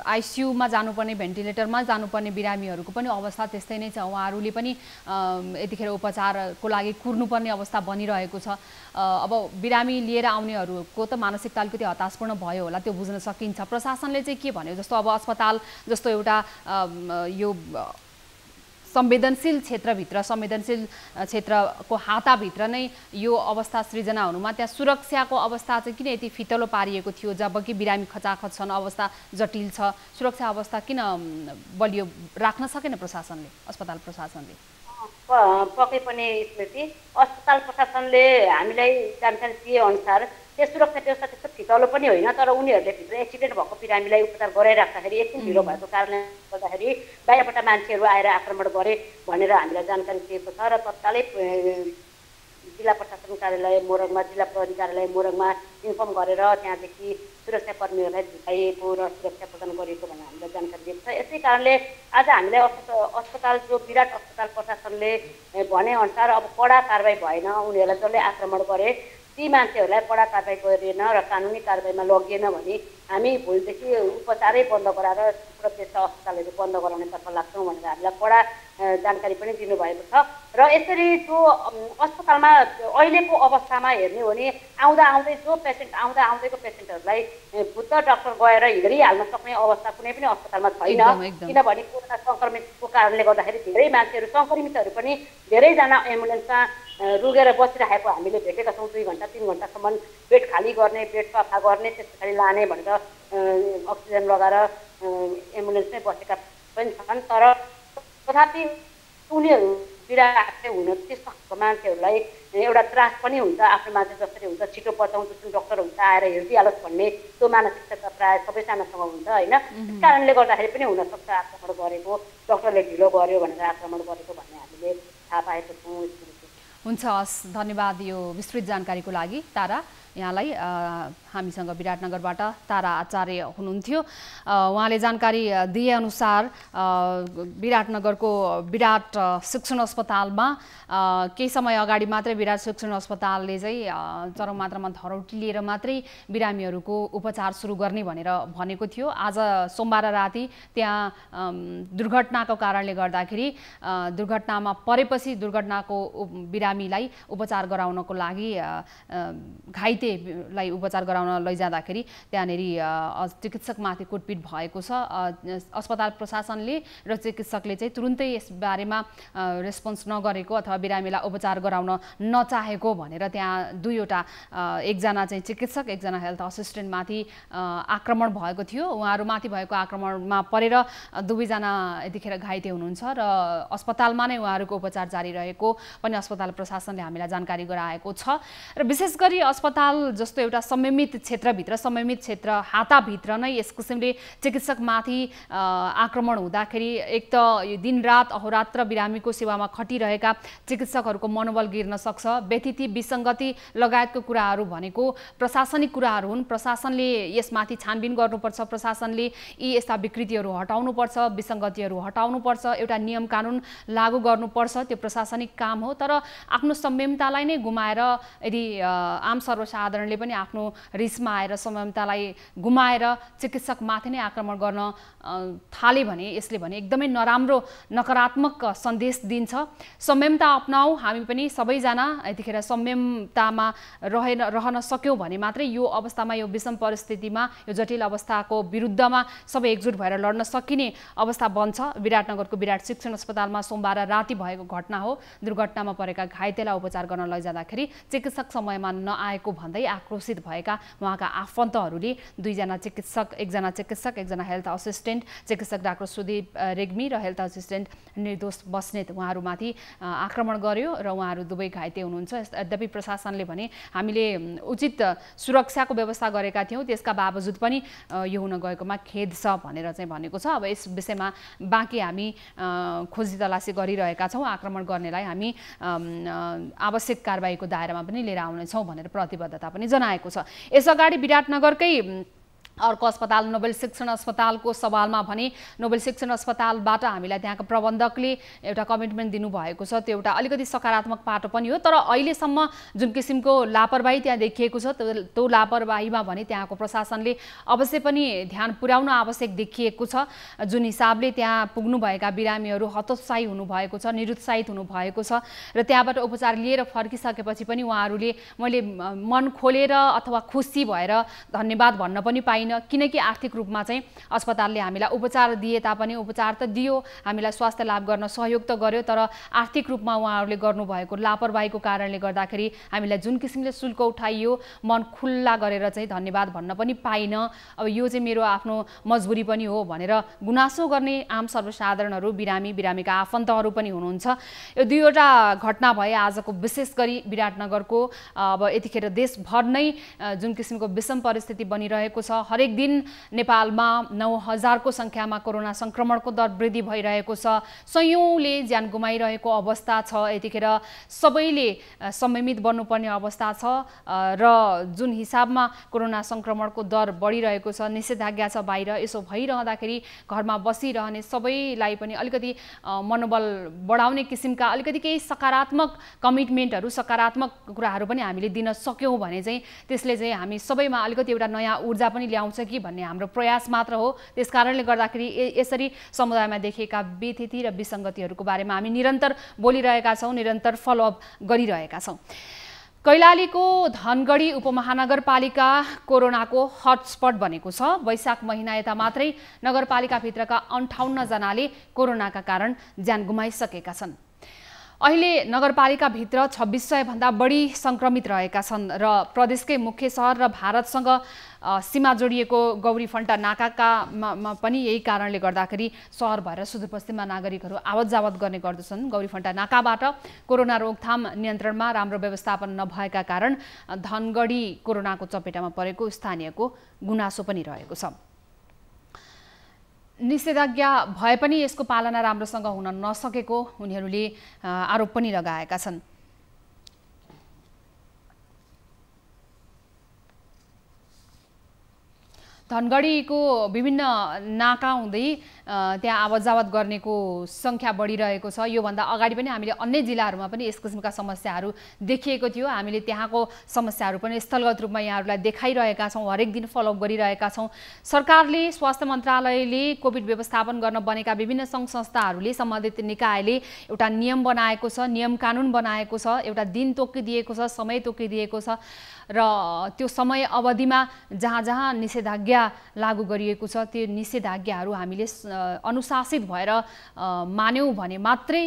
A: आइसियुमा जानुपर्ने, भेन्टिलेटरमा जानुपर्ने बिरामीहरूको पनि अवस्था त्यस्तै नै छ। उहाँहरूले पनि यतिखेर उपचारको लागि कुर्नुपर्ने अवस्था बनिरहेको छ। अब बिरामी लिएर आउनेहरूको त मानसिकता अलिकति हताशपूर्ण भयो होला, त्यो बुझ्न सकिन्छ। प्रशासनले चाहिँ के भन्यो? जस्तो अब अस्पताल जस्तो एउटा यो संवेदनशील क्षेत्रको हाताभित्र नै यो अवस्था सृजना हुनुमा त्यहाँ सुरक्षाको अवस्था चाहिँ किन यति फितलो पारिएको थियो? जबकि बिरामी खचाखच छन्, अवस्था जटिल छ, सुरक्षा अवस्था किन बलियो राख्न सकेन प्रशासनले, अस्पताल प्रशासनले?
F: पक्कै पनि स्मृति, अस्पताल प्रशासनले हामीलाई जानकारी दिए अनुसार त्यो सुरक्षा व्यवस्था त्यस्तो फितलो पनि होइन, तर उनीहरूले भित्र एक्सिडेन्ट भएको बिरामीलाई उपचार गराइराख्दाखेरि एकछिन ढिलो भएको कारणले गर्दाखेरि बाहिरबाट मान्छेहरू आएर आक्रमण गरे भनेर हामीलाई जानकारी दिएको छ। र तत्कालै जिल्ला प्रशासन कार्यालय मोरङमा, जिल्ला प्रहरी कार्यालय मोरङमा इन्फर्म गरेर त्यहाँदेखि सुरक्षाकर्मीहरूलाई झुकाइएको र सुरक्षा प्रदान गरिएको भनेर हामीलाई जानकारी दिएको छ। यसै कारणले आज हामीलाई अस्पताल जो विराट अस्पताल प्रशासनले भनेअनुसार अब कडा कारबाही भएन, उनीहरूलाई जसले आक्रमण गरे ती मान्छेहरूलाई कडा कारबाही गरिएन र कानुनी कारबाहीमा लगिएन भने हामी भोलिदेखि उपचारै बन्द गराएर प्रत्यक्ष अस्पतालहरू बन्द गराउनेतर्फ लाग्छौँ भनेर हामीलाई कडा जानकारी पनि दिनुभएको छ। र यसरी जो अस्पतालमा अहिलेको अवस्थामा हेर्ने हो भने जो पेसेन्ट आउँदैको पेसेन्टहरूलाई बुद्ध डक्टर गएर हेरिहाल्न सक्ने अवस्था कुनै पनि अस्पतालमा छैन। किनभने कोरोना सङ्क्रमितको कारणले गर्दाखेरि धेरै मान्छेहरू, सङ्क्रमितहरू पनि धेरैजना एम्बुलेन्समा रुगेर बसिरहेको हामीले भेटेका छौँ। 2 घन्टा 3 घन्टासम्म बेड खाली गर्ने, बेड सफा गर्ने, त्यस पछाडि लाने भनेर अक्सिजन लगाएर एम्बुलेन्समै बसेका पनि छन्। तर तथापि उनीहरू बिरामी हुन त्यस्तो खालको मान्छेहरूलाई एउटा त्रास पनि हुन्छ, आफ्नो मान्छे जसरी हुन्छ छिटो बचाउँछ, जुन डक्टर हुन्छ आएर हेरिदिइहालोस् भन्ने त्यो मानसिकता प्रायः सबैजनासँग हुन्छ होइन। त्यस कारणले गर्दाखेरि पनि हुनसक्छ आक्रमण गरेको, डक्टरले ढिलो गर्यो भनेर आक्रमण गरेको भन्ने हामीले थाहा पाएको छौँ।
A: हुन्छ, हस्, धन्यवाद यो विस्तृत जानकारीको लागि तारा। यहाँलाई हामीसँग विराटनगरबाट तारा आचार्य हुनुहुन्थ्यो। उहाँले जानकारी दिएअनुसार विराटनगरको विराट शिक्षण अस्पतालमा केही समय अगाडि मात्रै विराट शिक्षण अस्पतालले चाहिँ चरम मात्रामा धरौटी लिएर मात्रै बिरामीहरूको उपचार सुरु गर्ने भनेर भनेको थियो। आज सोमबार राति त्यहाँ दुर्घटनाको कारणले गर्दाखेरि दुर्घटनामा परेपछि दुर्घटनाको बिरामीलाई उपचार गराउनको लागि घाइतेलाई उपचार गराउन लैजाँदाखेरि त्यहाँनेरि चिकित्सकमाथि कुटपिट भएको छ। अस्पताल प्रशासनले र चिकित्सकले चाहिँ तुरुन्तै यस बारेमा रेस्पोन्स नगरेको अथवा बिरामीलाई उपचार गराउन नचाहेको भनेर त्यहाँ दुईवटा, एकजना चाहिँ चिकित्सक, एकजना हेल्थ असिस्टेन्टमाथि आक्रमण भएको थियो। उहाँहरूमाथि भएको आक्रमणमा परेर दुवैजना यतिखेर घाइते हुनुहुन्छ र अस्पतालमा नै उहाँहरूको उपचार जारी रहेको पनि अस्पताल प्रशासनले हामीलाई जानकारी गराएको छ। र विशेष गरी अस्पताल अस्पताल जस्तो एउटा संयमित क्षेत्रभित्र संयमित क्षेत्र हाताभित्र नै यस किसिमले चिकित्सकमाथि आक्रमण हुँदाखेरि एक त दिनरात अहोरात्र बिरामीको सेवामा खटिरहेका चिकित्सकहरूको मनोबल गिर्न सक्छ। व्यथिति विसङ्गति लगायतको कुराहरू भनेको प्रशासनिक कुराहरू हुन्। प्रशासनले यसमाथि छानबिन गर्नुपर्छ, प्रशासनले यी यस्ता विकृतिहरू हटाउनुपर्छ, विसङ्गतिहरू हटाउनुपर्छ, एउटा नियम कानुन लागू गर्नुपर्छ, त्यो प्रशासनिक काम हो। तर आफ्नो संयमतालाई नै गुमाएर यदि आम सर्वसाधारणले पनि आफ्नो रिसमा आएर संयमतालाई गुमाएर चिकित्सकमाथि नै आक्रमण गर्न थाले भने यसले भने एकदमै नराम्रो नकारात्मक सन्देश दिन्छ। संयमता अपनाऊ, हामी पनि सबैजना यतिखेर संयमतामा रहन सक्यौँ भने मात्रै यो अवस्थामा, यो विषम परिस्थितिमा, यो जटिल अवस्थाको विरुद्धमा सबै एकजुट भएर लड्न सकिने अवस्था बन्छ। विराटनगरको विराट शिक्षण अस्पतालमा सोमबार राति भएको घटना हो। दुर्घटनामा परेका घाइतेलाई उपचार गर्न लैजाँदाखेरि चिकित्सक समयमा नआएको भन्दै आक्रोशित भएका उहाँका आफन्तहरूले दुईजना चिकित्सक, एकजना हेल्थ असिस्टेन्ट चिकित्सक डाक्टर सुदीप रेग्मी र हेल्थ असिस्टेन्ट निर्दोष बस्नेत उहाँहरूमाथि आक्रमण गर्यो र उहाँहरू दुवै घाइते हुनुहुन्छ। यद्यपि प्रशासनले भने हामीले उचित सुरक्षाको व्यवस्था गरेका थियौँ, त्यसका बावजुद पनि यो हुन गएकोमा खेद छ भनेर चाहिँ भनेको छ। अब यस विषयमा बाँकी हामी खोजी तलासी गरिरहेका छौँ। आक्रमण गर्नेलाई हामी आवश्यक कारबाहीको दायरामा पनि लिएर आउनेछौँ भनेर प्रतिबद्धता पनि जनाएको छ। यसअगाडि विराटनगरकै अर्को अस्पताल नोबेल शिक्षण अस्पतालको सवालमा भने नोबेल शिक्षण अस्पतालबाट हामीलाई त्यहाँको प्रबन्धकले एउटा कमिटमेन्ट दिनुभएको छ, त्यो एउटा अलिकति सकारात्मक पाटो पनि हो। तर अहिलेसम्म जुन किसिमको लापरवाही त्यहाँ देखिएको छ त्यो लापरवाहीमा भने त्यहाँको प्रशासनले अवश्य पनि ध्यान पुर्याउन आवश्यक देखिएको छ। जुन हिसाबले त्यहाँ पुग्नुभएका बिरामीहरू हतोत्साही हुनुभएको छ, निरुत्साहित हुनुभएको छ र त्यहाँबाट उपचार लिएर फर्किसकेपछि पनि उहाँहरूले मैले मन खोलेर अथवा खुसी भएर धन्यवाद भन्न पनि पाइनँ, किनकि आर्थिक रूपमा चाहिँ अस्पतालले हामीलाई उपचार दिए तापनि उपचार त दियो, हामीलाई स्वास्थ्य लाभ गर्न सहयोग त गर्यो, तर आर्थिक रूपमा उहाँहरूले गर्नुभएको लापरवाहीको कारणले गर्दाखेरि हामीलाई जुन किसिमले शुल्क उठाइयो मन खुल्ला गरेर चाहिँ धन्यवाद भन्न पनि पाइनँ। अब यो चाहिँ मेरो आफ्नो मजबुरी पनि हो भनेर गुनासो गर्ने आम सर्वसाधारणहरू, बिरामीका आफन्तहरू पनि हुनुहुन्छ। यो दुईवटा घटना भए आजको, विशेष गरी विराटनगरको। अब यतिखेर देशभर नै जुन किसिमको विषम परिस्थिति बनिरहेको छ, हरेक दिन नेपालमा 9,000को सङ्ख्यामा कोरोना सङ्क्रमणको दर वृद्धि भइरहेको छ, सयौँले ज्यान गुमाइरहेको अवस्था छ। यतिखेर सबैले संयमित बन्नुपर्ने अवस्था छ र जुन हिसाबमा कोरोना सङ्क्रमणको दर बढिरहेको छ, निषेधाज्ञा छ बाहिर, यसो भइरहँदाखेरि घरमा बसिरहने सबैलाई पनि अलिकति मनोबल बढाउने किसिमका अलिकति केही सकारात्मक कमिटमेन्टहरू, सकारात्मक कुराहरू पनि हामीले दिन सक्यौँ भने चाहिँ त्यसले चाहिँ हामी सबैमा अलिकति एउटा नयाँ ऊर्जा पनि ल्याउँछ कि भन्ने हाम्रो प्रयास मात्र हो। त्यसकारणले गर्दाखेरि यसरी समुदायमा देखिएका व्यथिति र विसङ्गतिहरूको बारेमा हामी निरन्तर बोलिरहेका छौँ, निरन्तर फलोअप गरिरहेका छौँ। कैलालीको धनगढी उपमहानगरपालिका कोरोनाको हटस्पट बनेको छ। वैशाख महिना यता मात्रै नगरपालिकाभित्रका 58 जनाले कोरोनाका कारण ज्यान गुमाइसकेका छन्। अहिले नगरपालिकाभित्र 2600 भन्दा बढी सङ्क्रमित रहेका छन् र प्रदेशकै मुख्य सहर र भारतसँग सीमा जोडिएको गौरीफन्टा नाकामा पनि यही कारणले गर्दाखेरि सहर भएर सुदूरपश्चिममा नागरिकहरू आवत जावत गर्ने गर्दछन्। गौरीफन्टा नाकाबाट कोरोना रोकथाम नियन्त्रणमा राम्रो व्यवस्थापन नभएका कारण धनगढी कोरोनाको चपेटामा परेको स्थानीयको गुनासो पनि रहेको छ। निषेधाज्ञा भए पनि यसको पालना राम्रोसँग हुन नसकेको उनीहरूले आरोप पनि लगाएका छन्। धनगढीको विभिन्न नाका हुँदै त्यहाँ आवत जावत गर्नेको सङ्ख्या बढिरहेको छ। योभन्दा अगाडि पनि हामीले अन्य जिल्लाहरूमा पनि यस किसिमका समस्याहरू देखिएको थियो। हामीले त्यहाँको समस्याहरू पनि स्थलगत रूपमा यहाँहरूलाई देखाइरहेका छौँ, हरेक दिन फलोअप गरिरहेका छौँ। सरकारले, स्वास्थ्य मन्त्रालयले, कोभिड व्यवस्थापन गर्न बनेका विभिन्न सङ्घ संस्थाहरूले, सम्बन्धित निकायले एउटा नियम बनाएको छ, नियम कानुन बनाएको छ, एउटा दिन तोकिदिएको छ, समय तोकिदिएको छ र त्यो समय अवधिमा जहाँ जहाँ निषेधाज्ञा लागू गरिएको छ त्यो निषेधाज्ञाहरू हामीले अनुशासित भएर मान्यौँ भने मात्रै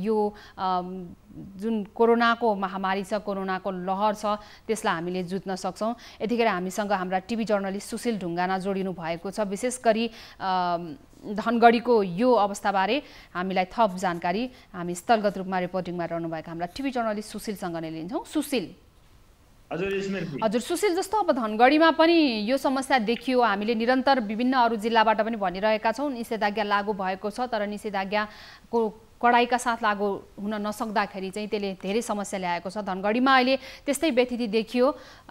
A: यो जुन कोरोनाको महामारी छ, कोरोनाको लहर छ, त्यसलाई हामीले जुत्न सक्छौँ। यतिखेर हामीसँग हाम्रा टिभी जर्नलिस्ट सुशील ढुङ्गाना जोडिनु भएको छ। विशेष गरी धनगढीको यो अवस्थाबारे हामीलाई थप जानकारी हामी स्थलगत रूपमा रिपोर्टिङमा रहनुभएका हाम्रा टिभी जर्नलिस्ट सुशीलसँग नै लिन्छौँ। सुशील, हजुर सुशील, जस्तो अब धनगढीमा पनि यो समस्या देखियो, हामीले निरन्तर विभिन्न अरू जिल्लाबाट पनि भनिरहेका छौँ निषेधाज्ञा लागू भएको छ, तर निषेधाज्ञाको कडाइका साथ लागू हुन नसक्दाखेरि चाहिँ त्यसले धेरै समस्या ल्याएको छ। धनगढीमा अहिले त्यस्तै व्यथिति देखियो,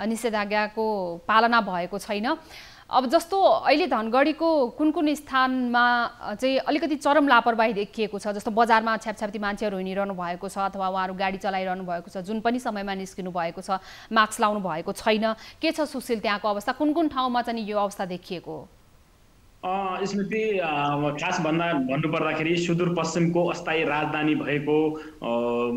A: निषेधाज्ञाको पालना भएको छैन। अब जस्तो अहिले धनगढीको कुन कुन स्थानमा चाहिँ अलिकति चरम लापरवाही देखिएको छ, जस्तो बजारमा छ्यापछ्याप्ती मान्छेहरू हिँडिरहनु भएको छ अथवा उहाँहरू गाडी चलाइरहनु भएको छ, जुन पनि समयमा निस्किनु भएको छ, मास्क लाउनु भएको छैन, के छ सुशील त्यहाँको अवस्था? कुन कुन ठाउँमा चाहिँ यो अवस्था देखिएको हो?
H: स्मृति, खास भन्नुपर्दाखेरि सुदूरपश्चिमको अस्थायी राजधानी भएको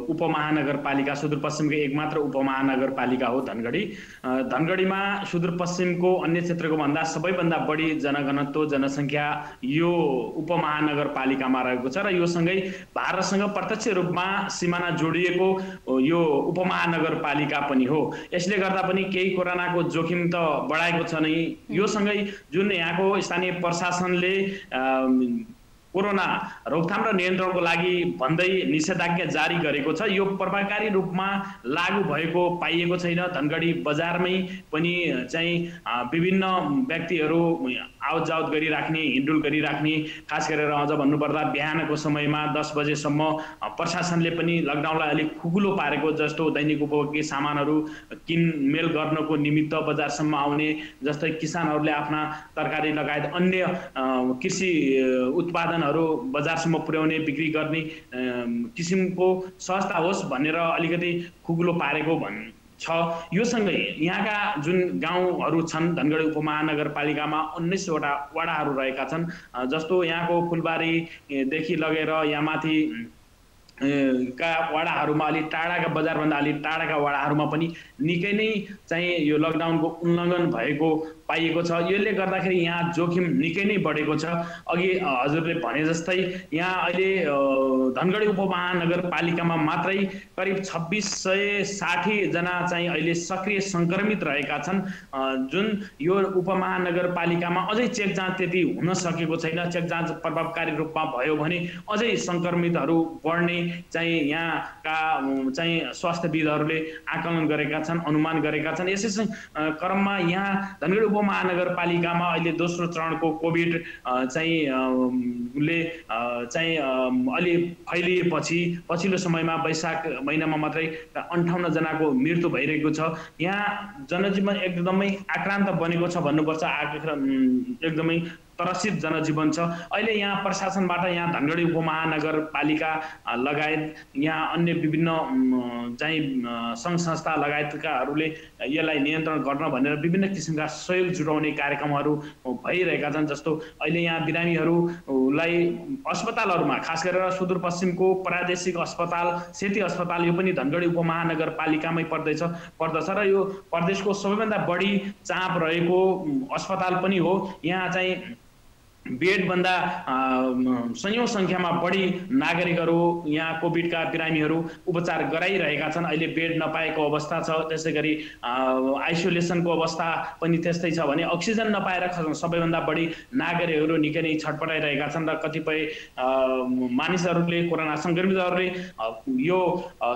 H: उपमहानगरपालिका, सुदूरपश्चिमको एकमात्र उपमहानगरपालिका हो धनगढी। धनगढीमा सुदूरपश्चिमको अन्य क्षेत्रको भन्दा सबैभन्दा बढी जनघनत्व, जनसङ्ख्या यो उपमहानगरपालिकामा रहेको छ र यो सँगै भारतसँग प्रत्यक्ष रूपमा सिमाना जोडिएको यो उपमहानगरपालिका पनि हो। यसले गर्दा पनि केही कोरोनाको जोखिम त बढाएको छ नै, यो सँगै जुन यहाँको स्थानीय प्रशासनले कोरोना रोकथाम र नियन्त्रणको लागि भन्दै निषेधाज्ञा जारी गरेको छ, यो प्रभावकारी रूपमा लागू भएको पाइएको छैन। धनगढी बजारमै पनि चाहिँ विभिन्न व्यक्तिहरू आवत जावत गरिराख्ने, हिँडडुल गरिराख्ने, खास गरेर अझ भन्नुपर्दा बिहानको समयमा 10 बजेसम्म प्रशासनले पनि लकडाउनलाई अलिक खुकुलो पारेको, जस्तो दैनिक उपभोग्य सामानहरू किनमेल गर्नको निमित्त बजारसम्म आउने, जस्तै किसानहरूले आफ्ना तरकारी लगायत अन्य कृषि उत्पादनहरू बजारसम्म पुर्याउने, बिक्री गर्ने किसिमको सहजता होस् भनेर अलिकति खुकुलो पारेको छ। यो सँगै यहाँका जुन गाउँहरू छन्, धनगढी उपमहानगरपालिकामा 19 वटा वडाहरू रहेका छन्, जस्तो यहाँको फुलबारीदेखि लगेर यहाँ माथि का वडाहरूमा अलि टाढाका, बजारभन्दा अलि टाढाका वडाहरूमा पनि निकै नै चाहिँ यो लकडाउनको उल्लङ्घन भएको पाइएको छ। यसले गर्दाखेरि यहाँ जोखिम निकै नै बढेको छ। अघि हजुरले भने जस्तै यहाँ अहिले धनगढी उपमहानगरपालिकामा मात्रै करिब 2660 जना चाहिँ अहिले सक्रिय सङ्क्रमित रहेका छन्, जुन यो उपमहानगरपालिकामा अझै चेक जाँच त्यति हुन सकेको छैन। चेक जाँच प्रभावकारी रूपमा भयो भने अझै सङ्क्रमितहरू बढ्ने चाहिँ यहाँका चाहिँ स्वास्थ्यविदहरूले आकलन गरेका छन्, अनुमान गरेका छन्। यसै क्रममा यहाँ धनगढी उपमहानगरपालिकामा अहिले दोस्रो चरणको कोभिड चाहिँ अलि फैलिएपछि पछिल्लो समयमा वैशाख महिनामा मात्रै 58 जनाको मृत्यु भइरहेको छ। यहाँ जनजीवन एकदमै आक्रान्त बनेको छ भन्नुपर्छ, एकदमै त्रसित जनजीवन छ। अहिले यहाँ प्रशासनबाट यहाँ धनगढी उपमहानगरपालिका लगायत यहाँ अन्य विभिन्न चाहिँ सङ्घ संस्था लगायतकाहरूले यसलाई नियन्त्रण गर्न भनेर विभिन्न किसिमका सहयोग जुटाउने कार्यक्रमहरू भइरहेका छन्। जस्तो अहिले यहाँ बिरामीहरूलाई अस्पतालहरूमा, खास गरेर सुदूरपश्चिमको प्रादेशिक अस्पताल सेती अस्पताल, यो पनि धनगढी उपमहानगरपालिकामै पर्दछ र यो प्रदेशको सबैभन्दा बढी चाप रहेको अस्पताल पनि हो। यहाँ चाहिँ बेडभन्दा सयौं सङ्ख्यामा बढी नागरिकहरू, यहाँ कोभिडका बिरामीहरू उपचार गराइरहेका छन्। अहिले बेड नपाएको अवस्था छ, त्यसै गरी आइसोलेसनको अवस्था पनि त्यस्तै छ भने अक्सिजन नपाएर सबैभन्दा बढी नागरिकहरू निकै नै छटपटाइरहेका छन् र कतिपय मानिसहरूले, कोरोना सङ्क्रमितहरूले यो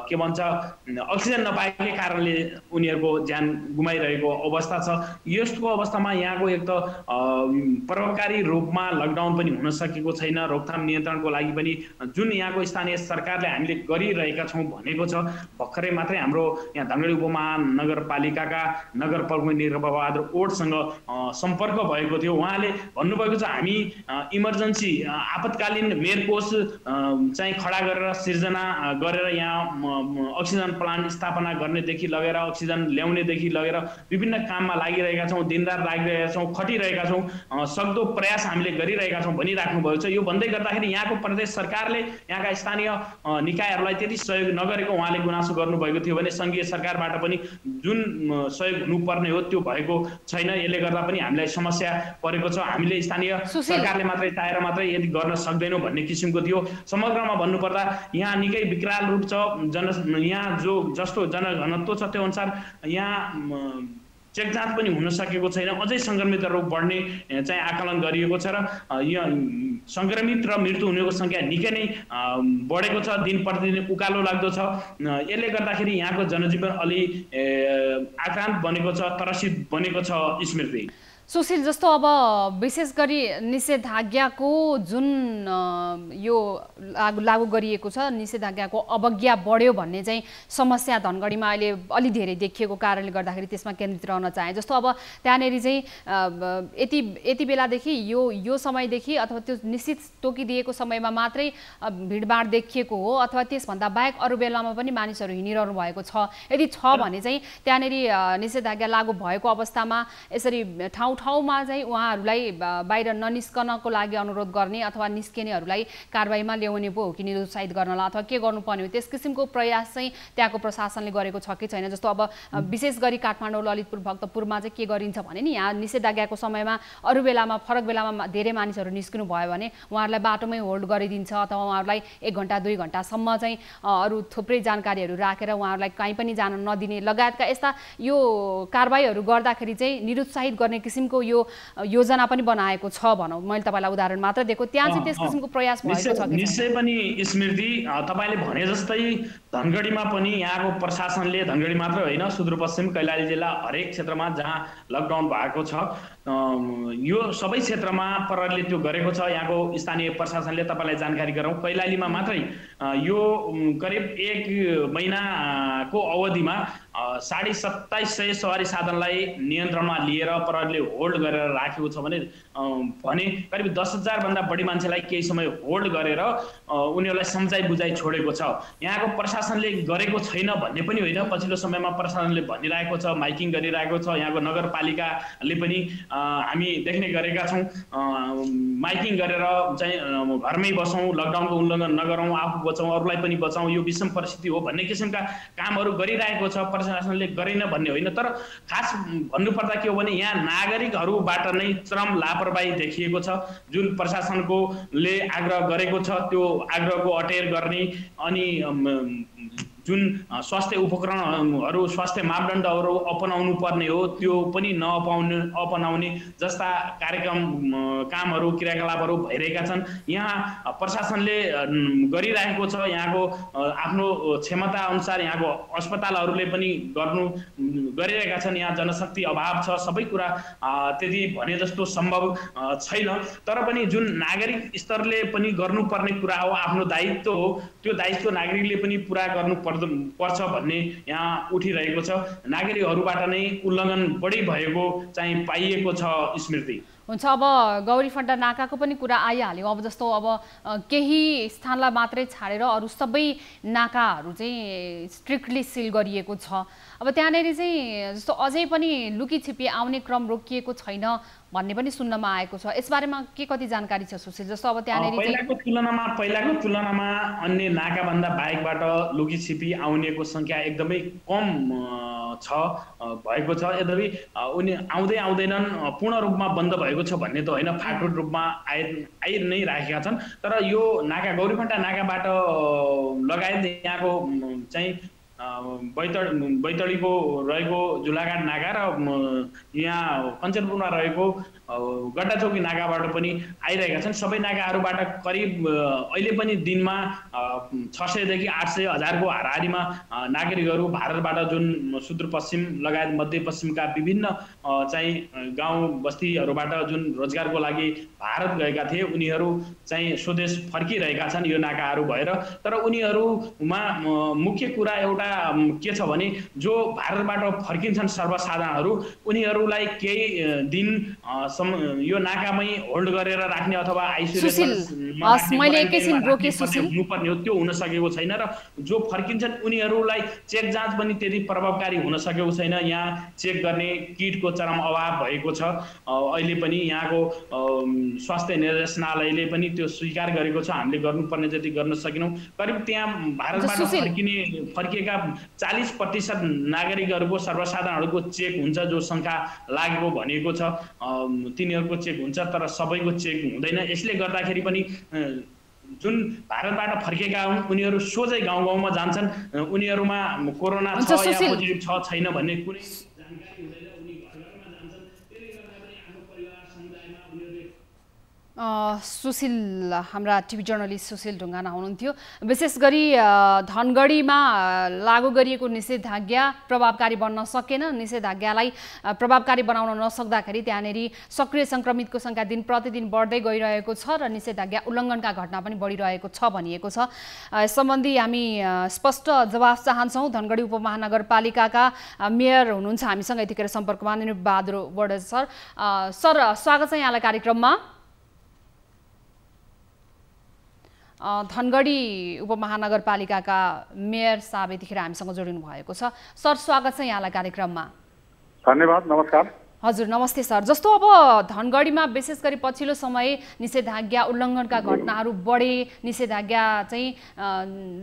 H: के भन्छ अक्सिजन नपाएकै कारणले उनीहरूको ज्यान गुमाइरहेको अवस्था छ। यस्तो अवस्थामा यहाँको एक त प्रभावकारी रूपमा लकडाउन पनि हुन सकेको छैन, रोकथाम नियन्त्रणको लागि पनि जुन यहाँको स्थानीय सरकारले हामीले गरिरहेका छौँ भनेको छ। भर्खरै मात्रै हाम्रो यहाँ धनगढी उपमहानगरपालिकाका नगर प्रमुख निरबहादुर ओडसँग सम्पर्क भएको थियो। उहाँले भन्नुभएको छ हामी इमर्जेन्सी आपतकालीन मेयरकोष चाहिँ खडा गरेर सिर्जना गरेर यहाँ अक्सिजन प्लान्ट स्थापना गर्नेदेखि लगेर अक्सिजन ल्याउनेदेखि लगेर विभिन्न काममा लागिरहेका छौँ, दिनरात लागिरहेका छौँ, खटिरहेका छौँ, सक्दो प्रयास हामीले गरिरहेका छौँ भनिराख्नु भएको छ। यो भन्दै गर्दाखेरि यहाँको प्रदेश सरकारले यहाँका स्थानीय निकायहरूलाई त्यति सहयोग नगरेको उहाँले गुनासो गर्नुभएको थियो भने सङ्घीय सरकारबाट पनि जुन सहयोग हुनुपर्ने हो त्यो भएको छैन। यसले गर्दा पनि हामीलाई समस्या परेको छ। हामीले स्थानीय सरकारले मात्रै चाहेर मात्रै यदि गर्न सक्दैनौँ भन्ने किसिमको थियो। समग्रमा भन्नुपर्दा यहाँ निकै विकराल रूप छ। यहाँ जस्तो जनघनत्व छ त्यो अनुसार यहाँ चेक जाँच पनि हुन सकेको छैन। अझै सङ्क्रमितहरू बढ्ने चाहिँ आकलन गरिएको छ र यो सङ्क्रमित र मृत्यु हुनेको सङ्ख्या निकै नै बढेको छ, दिन प्रतिदिन उकालो लाग्दो छ। यसले गर्दाखेरि यहाँको जनजीवन अलि आक्रान्त बनेको छ, त्रसित बनेको छ स्मृति।
A: सुशील, जस्तो अब विशेष गरी निषेधाज्ञाको जुन यो लागू गरिएको छ, निषेधाज्ञाको अवज्ञा बढ्यो भन्ने चाहिँ समस्या धनगढीमा अहिले अलि धेरै देखिएको कारणले गर्दाखेरि त्यसमा केन्द्रित रहन चाहे। जस्तो अब त्यहाँनेरि चाहिँ यति बेलादेखि यो समयदेखि अथवा त्यो निश्चित तोकिदिएको समयमा मात्रै भिडभाड देखिएको हो अथवा त्यसभन्दा बाहेक अरू बेलामा पनि मानिसहरू हिँडिरहनु भएको छ? यदि छ भने चाहिँ त्यहाँनेरि निषेधाज्ञा लागू भएको अवस्थामा यसरी ठाउँमा चाहिँ उहाँहरूलाई बाहिर ननिस्कनको लागि अनुरोध गर्ने अथवा निस्किनेहरूलाई कारबाहीमा ल्याउने पो हो कि निरुत्साहित गर्नलाई अथवा के गर्नुपर्ने हो? त्यस किसिमको प्रयास चाहिँ त्यहाँको प्रशासनले गरेको छ कि छैन? जस्तो अब विशेष गरी काठमाडौँ, ललितपुर, भक्तपुरमा चाहिँ के गरिन्छ भने नि, यहाँ निषेधाज्ञाको समयमा अरू बेलामा फरक बेलामा धेरै मानिसहरू निस्किनु भयो भने उहाँहरूलाई बाटोमै होल्ड गरिदिन्छ अथवा उहाँहरूलाई 1 घण्टा 2 घण्टासम्म चाहिँ अरू थुप्रै जानकारीहरू राखेर उहाँहरूलाई कहीँ पनि जान नदिने लगायतका यस्ता यो कारबाहीहरू गर्दाखेरि चाहिँ निरुत्साहित गर्ने किसिमको यो योजना पनि बनाएको छ भनौँ। मैले तपाईँलाई उदाहरण मात्र दिएको, त्यहाँ चाहिँ त्यस किसिमको प्रयास भएको छ कि?
H: निश्चय पनि स्मृति, तपाईँले भने जस्तै धनगढीमा पनि यहाँको प्रशासनले, धनगढी मात्र होइन सुदूरपश्चिम कैलाली जिल्ला हरेक क्षेत्रमा जहाँ लकडाउन भएको छ यो सबै क्षेत्रमा प्रहरीले त्यो गरेको छ। यहाँको स्थानीय प्रशासनले, तपाईँलाई जानकारी गरौँ, कैलालीमा मात्रै यो करिब 1 महिनाको अवधिमा 2750 सवारी साधनलाई नियन्त्रणमा लिएर प्रहरीले होल्ड गरेर राखेको छ भने करिब 10,000 भन्दा बढी मान्छेलाई केही समय होल्ड गरेर उनीहरूलाई सम्झाइ बुझाइ छोडेको छ। यहाँको प्रशासनले गरेको छैन भन्ने पनि होइन, पछिल्लो समयमा प्रशासनले भनिरहेको छ, माइकिङ गरिरहेको छ। यहाँको नगरपालिकाले पनि हामी देख्ने गरेका छौँ, माइकिङ गरेर चाहिँ घरमै बसौँ, लकडाउनको उल्लङ्घन नगरौँ, आफू बचाउँ, अरूलाई पनि बचाउँ, यो विषम परिस्थिति हो भन्ने किसिमका कामहरू गरिरहेको छ। प्रशासनले गरेन भन्ने होइन, तर खास भन्नुपर्दा के हो भने यहाँ नागरिकहरूबाट नै चरम लापरवाही देखिएको छ। जुन प्रशासनकोले आग्रह गरेको छ त्यो आग्रहको अटेर गर्ने अनि जुन स्वास्थ्य उपकरणहरू, स्वास्थ्य मापदण्डहरू अपनाउनु पर्ने हो त्यो पनि अपनाउने जस्ता कामहरू, क्रियाकलापहरू भइरहेका छन्। यहाँ प्रशासनले गरिरहेको छ, यहाँको आफ्नो क्षमता अनुसार यहाँको अस्पतालहरूले पनि गरिरहेका छन्। यहाँ जनशक्ति अभाव छ, सबै कुरा त्यति भने जस्तो सम्भव छैन, तर पनि जुन नागरिक स्तरले पनि गर्नुपर्ने कुरा हो, आफ्नो दायित्व हो, त्यो दायित्व नागरिकले पनि पुरा गर्नुपर्छ भन्ने यहाँ उठिरहेको छ। नागरिकहरूबाट नै उल्लङ्घन बढी भएको चाहिँ पाइएको छ स्मृति।
A: हुन्छ, अब गौरीफन्टा नाकाको पनि कुरा आइहाल्यो। अब जस्तो अब केही स्थानलाई मात्रै छाडेर अरू सबै नाकाहरू चाहिँ स्ट्रिक्टली सिल गरिएको छ। अब त्यहाँनेरि चाहिँ जस्तो अझै पनि लुकीछिपी आउने क्रम रोकिएको छैन भन्ने पनि सुन्नमा आएको छ। यसबारेमा के कति जानकारी छ सुशील? जस्तो अब त्यहाँनेरि
H: पहिलाको तुलनामा अन्य नाकाभन्दा बाहेकबाट लुकीछिपी आउनेको सङ्ख्या एकदमै कम भएको छ। यद्यपि उनी आउँदैनन्, पूर्ण रूपमा बन्द भएको छ भन्ने त होइन, फाटफुट रूपमा आइ नै राखेका छन्। तर यो नाका गौरीफन्टा नाकाबाट लगायत यहाँको चाहिँ बैतडीको रहेको झुलाघाट नाका र यहाँ कञ्चनपुरमा रहेको गड्डाचौकी नाकाबाट पनि आइरहेका छन्। सबै नाकाहरूबाट करिब अहिले पनि दिनमा 600 देखि 800 हजारको हाराहारीमा नागरिकहरू भारतबाट जुन सुदूरपश्चिम लगायत मध्यपश्चिमका विभिन्न चाहिँ गाउँ बस्तीहरूबाट जुन रोजगारको लागि भारत गएका थिए उनीहरू चाहिँ स्वदेश फर्किरहेका छन् यो नाकाहरू भएर। तर उनीहरूमा मुख्य कुरा एउटा के छ भने जो भारतबाट फर्किन्छन् सर्वसाधारणहरू उनीहरूलाई केही दिन यो नाकामै होल्ड गरेर राख्ने अथवा आइसोलेसनमा
A: मैले एकैछिन रोके सुशील
H: हुनुपर्ने हो, त्यो हुन सकेको छैन। र जो फर्किन्छन् उनीहरूलाई चेक जाँच पनि त्यति प्रभावकारी हुन सकेको छैन। यहाँ चेक गर्ने किटको चरम अभाव भएको छ। अहिले पनि यहाँको स्वास्थ्य निर्देशनालयले पनि त्यो स्वीकार गरेको छ, हामीले गर्नुपर्ने जति गर्न सकेनौँ। करिब त्यहाँ भारतबाट फर्किएका 40% नागरिकहरूको सर्वसाधारणहरूको चेक हुन्छ, जो शङ्का लागेको भनेको छ तिनीहरूको चेक हुन्छ, तर सबैको चेक हुँदैन। यसले गर्दाखेरि पनि जुन भारतबाट फर्केका हुन् उनीहरू सोझै गाउँमा जान्छन्, उनीहरूमा कोरोना छ या पोजिटिभ छ छैन भन्ने कुनै जानकारी हुँदैन।
A: सुशील हाम्रा टिभी जर्नलिस्ट सुशील ढुङ्गाना हुनुहुन्थ्यो। विशेष गरी धनगढीमा लागू गरिएको निषेधाज्ञा प्रभावकारी बन्न सकेन। निषेधाज्ञालाई प्रभावकारी बनाउन नसक्दाखेरि त्यहाँनेरि सक्रिय संक्रमितको संख्या दिन प्रतिदिन बढ्दै गइरहेको छ र निषेधाज्ञा उल्लङ्घनका घटना पनि बढिरहेको छ भनिएको छ। यस सम्बन्धी हामी स्पष्ट जवाफ चाहन्छौँ। धनगढी उपमहानगरपालिकाका मेयर हुनुहुन्छ हामीसँग यतिखेर सम्पर्कमा निरुप बहादुर बडे सर। सर स्वागत छ यहाँलाई कार्यक्रममा। धनगढी उपमहानगरपालिकाका मेयर साहब यतिखेर हामीसँग जोडिनु भएको छ। सर स्वागत छ यहाँलाई कार्यक्रममा।
I: धन्यवाद, नमस्कार।
A: हजुर नमस्ते सर। जस्तो अब धनगढीमा विशेष गरी पछिल्लो समय निषेधाज्ञा उल्लङ्घनका घटनाहरू बढे, निषेधाज्ञा चाहिँ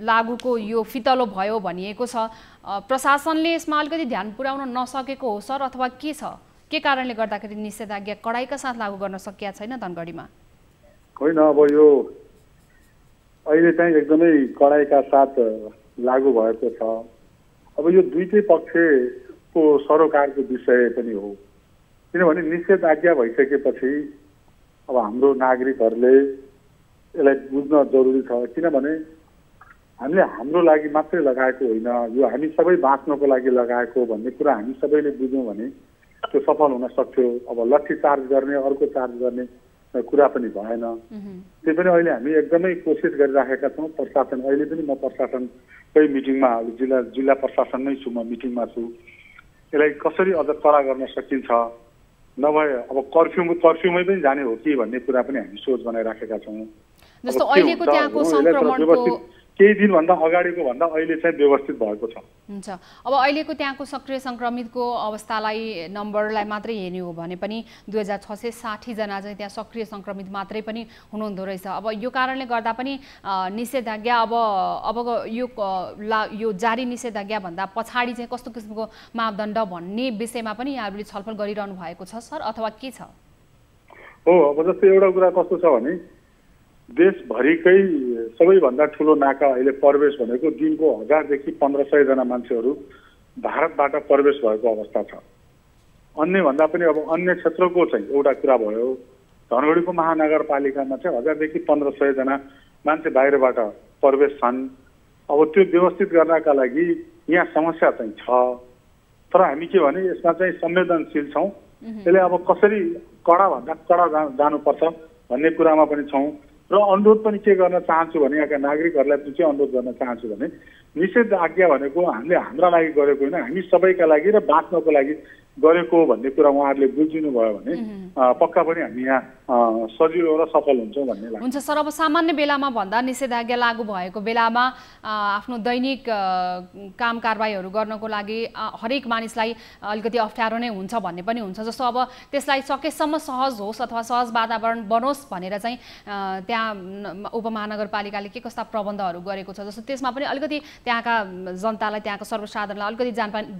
A: लागूको यो फितलो भयो भनिएको छ। प्रशासनले यसमा अलिकति ध्यान पुर्याउन नसकेको हो सर, अथवा के छ? के कारणले गर्दाखेरि निषेधाज्ञा कडाइका साथ लागू गर्न सकिया छैन धनगढीमा?
I: होइन, अब यो अहिले चाहिँ एकदमै कडाइका साथ लागू भएको छ। अब यो दुईटै पक्षको सरोकारको विषय पनि हो, किनभने निषेधाज्ञा भइसकेपछि अब हाम्रो नागरिकहरूले यसलाई बुझ्न जरुरी छ। किनभने हामीले हाम्रो लागि मात्रै लगाएको होइन, यो हामी सबै बाँच्नको लागि लगाएको भन्ने कुरा हामी सबैले बुझ्यौँ भने त्यो सफल हुन सक्थ्यो। अब लट्ठी चार्ज गर्ने, अर्को चार्ज गर्ने कुरा पनि भएन। त्यही पनि अहिले हामी एकदमै कोसिस गरिराखेका छौँ। प्रशासन अहिले पनि म प्रशासनकै मिटिङमा, जिल्ला प्रशासनमै छु, म मिटिङमा छु। यसलाई कसरी अझ कडा गर्न सकिन्छ, नभए अब कर्फ्यूमै पनि जाने हो कि भन्ने कुरा पनि हामी सोच बनाइराखेका छौँ।
A: जस्तो अहिलेको त्यहाँको संक्रमणको
I: केही दिनभन्दा अगाडिको भन्दा अहिले चाहिँ व्यवस्थित भएको छ।
A: हुन्छ। अब अहिलेको त्यहाँको सक्रिय संक्रमितको अवस्थालाई, नम्बरलाई मात्रै हेर्ने हो भने पनि 2660 जना चाहिँ त्यहाँ सक्रिय संक्रमित मात्रै पनि हुनुहुँदो रहेछ। अब यो कारणले गर्दा पनि निषेधाज्ञा अब यो जारी निषेधाज्ञा भन्दा पछाडि चाहिँ कस्तो किसिमको मापदण्ड भन्ने विषयमा पनि यहाँहरूले छलफल गरिरहनु भएको छ सर, अथवा के छ?
I: हो, अब जस्तै एउटा कुरा कस्तो छ भने देशभरिकै सबैभन्दा ठुलो नाका अहिले प्रवेश भनेको दिनको 1000 देखि 1500 जना मान्छेहरू भारतबाट प्रवेश भएको अवस्था छ। अन्यभन्दा पनि अब अन्य क्षेत्रको चाहिँ एउटा कुरा भयो। धनगढीको महानगरपालिकामा चाहिँ 1000 देखि 1500 जना मान्छे बाहिरबाट प्रवेश छन्। अब त्यो व्यवस्थित गर्नका लागि यहाँ समस्या चाहिँ छ, तर हामी के भने यसमा चाहिँ संवेदनशील छौँ। यसले अब कसरी कडाभन्दा कडा जानुपर्छ भन्ने कुरामा पनि छौँ। र अनुरोध पनि के गर्न चाहन्छु भने यहाँका नागरिकहरूलाई के अनुरोध गर्न चाहन्छु भने निषेधाज्ञा भनेको हामीले हाम्रा लागि गरेको होइन, हामी सबैका लागि र बाँच्नको लागि गरेको भन्ने कुरा उहाँहरूले बुझिदिनु भयो भने पक्का पनि हामी यहाँ सजिलो र सफल हुन्छौँ भन्ने लाग्छ।
A: हुन्छ सर। अब सामान्य बेलामा भन्दा निषेधाज्ञा लागू भएको बेलामा आफ्नो दैनिक काम कारबाहीहरू गर्नको लागि हरेक मानिसलाई अलिकति अप्ठ्यारो नै हुन्छ भन्ने पनि हुन्छ। जस्तो अब त्यसलाई सकेसम्म सहज होस् अथवा सहज वातावरण बनोस् भनेर चाहिँ त्यहाँ उपमहानगरपालिकाले के कस्ता प्रबन्धहरू गरेको छ, जस्तो त्यसमा पनि अलिकति त्यहाँका जनतालाई, त्यहाँका सर्वसाधारणलाई अलिकति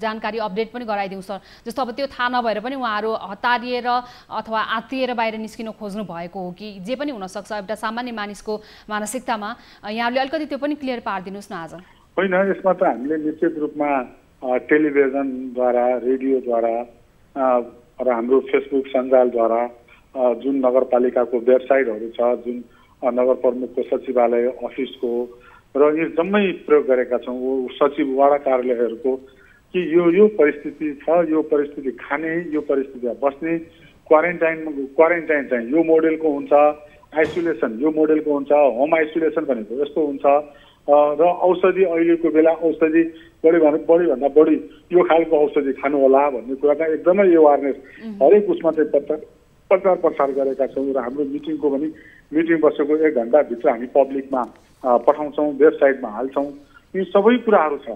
A: जानकारी अपडेट पनि गराइदिउँ सर। जस्तो अब त्यो थाहा नभएर पनि उहाँहरू हतारिएर अथवा आत्तिएर बाहिर निस्किन खोज्नु भएको हो कि जे पनि हुनसक्छ एउटा सामान्य मानिसको मानसिकतामा, यहाँले अलिकति त्यो पनि क्लियर पारिदिनुहोस् न आज।
I: होइन, यसमा त हामीले निश्चित रूपमा टेलिभिजनद्वारा, रेडियोद्वारा र हाम्रो फेसबुक सञ्जालद्वारा जुन नगरपालिकाको वेबसाइटहरू छ, जुन नगर प्रमुखको सचिवालय अफिसको र यो जम्मै प्रयोग गरेका छौँ सचिव वडा कार्यालयहरूको कि यो परिस्थिति छ, यो परिस्थिति खाने, यो परिस्थितिमा बस्ने, क्वारेन्टाइन चाहिँ यो मोडेलको हुन्छ, आइसोलेसन यो मोडेलको हुन्छ, होम आइसोलेसन भनेको यस्तो हुन्छ र औषधि अहिलेको बेला औषधि बढीभन्दा बढी यो खालको औषधि खानु होला भन्ने कुराका एकदमै एवारनेस हरेक उसमा चाहिँ प्रचार प्रसार गरेका छौँ र हाम्रो मिटिङको पनि मिटिङ बसेको 1 घन्टाभित्र हामी पब्लिकमा पठाउँछौँ, वेबसाइटमा हाल्छौँ। यी सबै कुराहरू छ,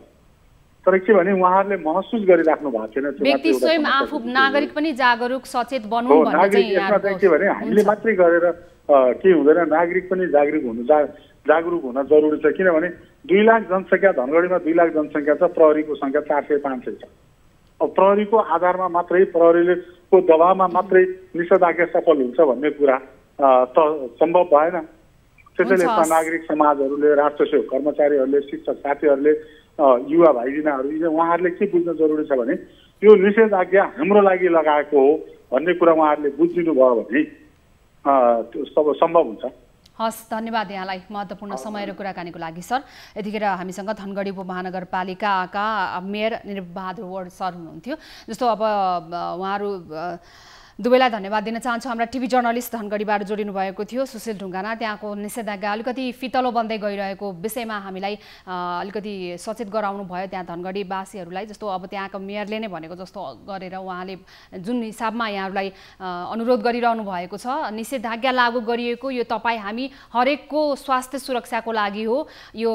I: तर के भने उहाँहरूले महसुस गरिराख्नु भएको छैन।
A: व्यक्ति स्वयं आफू नागरिक पनि जागरुक सचेत बन्नु भन्ने चाहिँ
I: यसमा चाहिँ के भने हामीले मात्रै गरेर के हुँदैन, नागरिक पनि जागरुक हुन जरुरी छ। किनभने 2 लाख जनसङ्ख्या धनगढीमा 2 लाख जनसङ्ख्या छ, प्रहरीको सङ्ख्या 400-500 छ। अब प्रहरीको आधारमा मात्रै, प्रहरीको दबावमा मात्रै निषेधाज्ञा सफल हुन्छ भन्ने कुरा त सम्भव भएन। त्यसैले यसमा नागरिक समाजहरूले, राष्ट्रसेवक कर्मचारीहरूले, शिक्षक साथीहरूले, युवा भाइदिनाहरू उहाँहरूले के बुझ्न जरुरी छ भने यो निषेधाज्ञा हाम्रो लागि लगाएको हो भन्ने कुरा उहाँहरूले बुझिदिनु भयो भने त्यो सम्भव हुन्छ।
A: हस्, धन्यवाद यहाँलाई महत्त्वपूर्ण समय र कुराकानीको लागि सर। यतिखेर हामीसँग धनगढी उपमहानगरपालिकाका मेयर निर्बहादुर वड सर हुनुहुन्थ्यो। जस्तो अब उहाँहरू दुवैलाई धन्यवाद दिन चाहन्छु। हाम्रा टिभी जर्नलिस्ट धनगढीबाट जोडिनु भएको थियो सुशील ढुङ्गाना। त्यहाँको निषेधाज्ञा अलिकति फितलो बन्दै गइरहेको विषयमा हामीलाई अलिकति सचेत गराउनु भयो त्यहाँ धनगढीवासीहरूलाई। जस्तो अब त्यहाँको मेयरले नै भनेको जस्तो गरेर उहाँले जुन हिसाबमा यहाँहरूलाई अनुरोध गरिरहनु भएको छ, निषेधाज्ञा लागू गरिएको यो तपाईँ हामी हरेकको स्वास्थ्य सुरक्षाको लागि हो। यो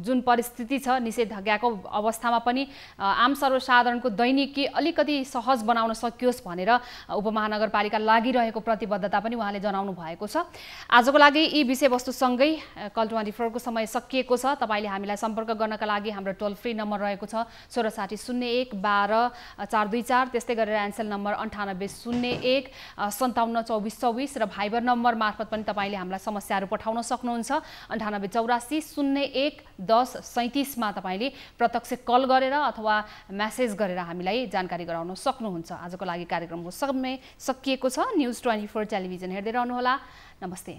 A: जुन परिस्थिति छ निषेधाज्ञाको अवस्थामा पनि आम सर्वसाधारणको दैनिकी अलिकति सहज बनाउन सकियोस् भनेर उपमहानगरपालिका लागिरहेको प्रतिबद्धता पनि उहाँले जनाउनु भएको छ। आजको लागि यी विषयवस्तुसँगै कल 24 को समय सकिएको छ। तपाईँले हामीलाई सम्पर्क गर्नका लागि हाम्रो टोल फ्री नम्बर रहेको छ 1660 01 12 424, त्यस्तै गरेर एन्सेल नम्बर 9801 57 24 24 र भाइबर नम्बर मार्फत पनि तपाईँले हामीलाई समस्याहरू पठाउन सक्नुहुन्छ। 9884 01 10 37 मा तपाईँले प्रत्यक्ष कल गरेर अथवा मेसेज गरेर हामीलाई जानकारी गराउन सक्नुहुन्छ। आजको लागि कार्यक्रमको समय सकिएको छ। न्युज 24 टेलिभिजन हेर्दै रहनुहोला। नमस्ते।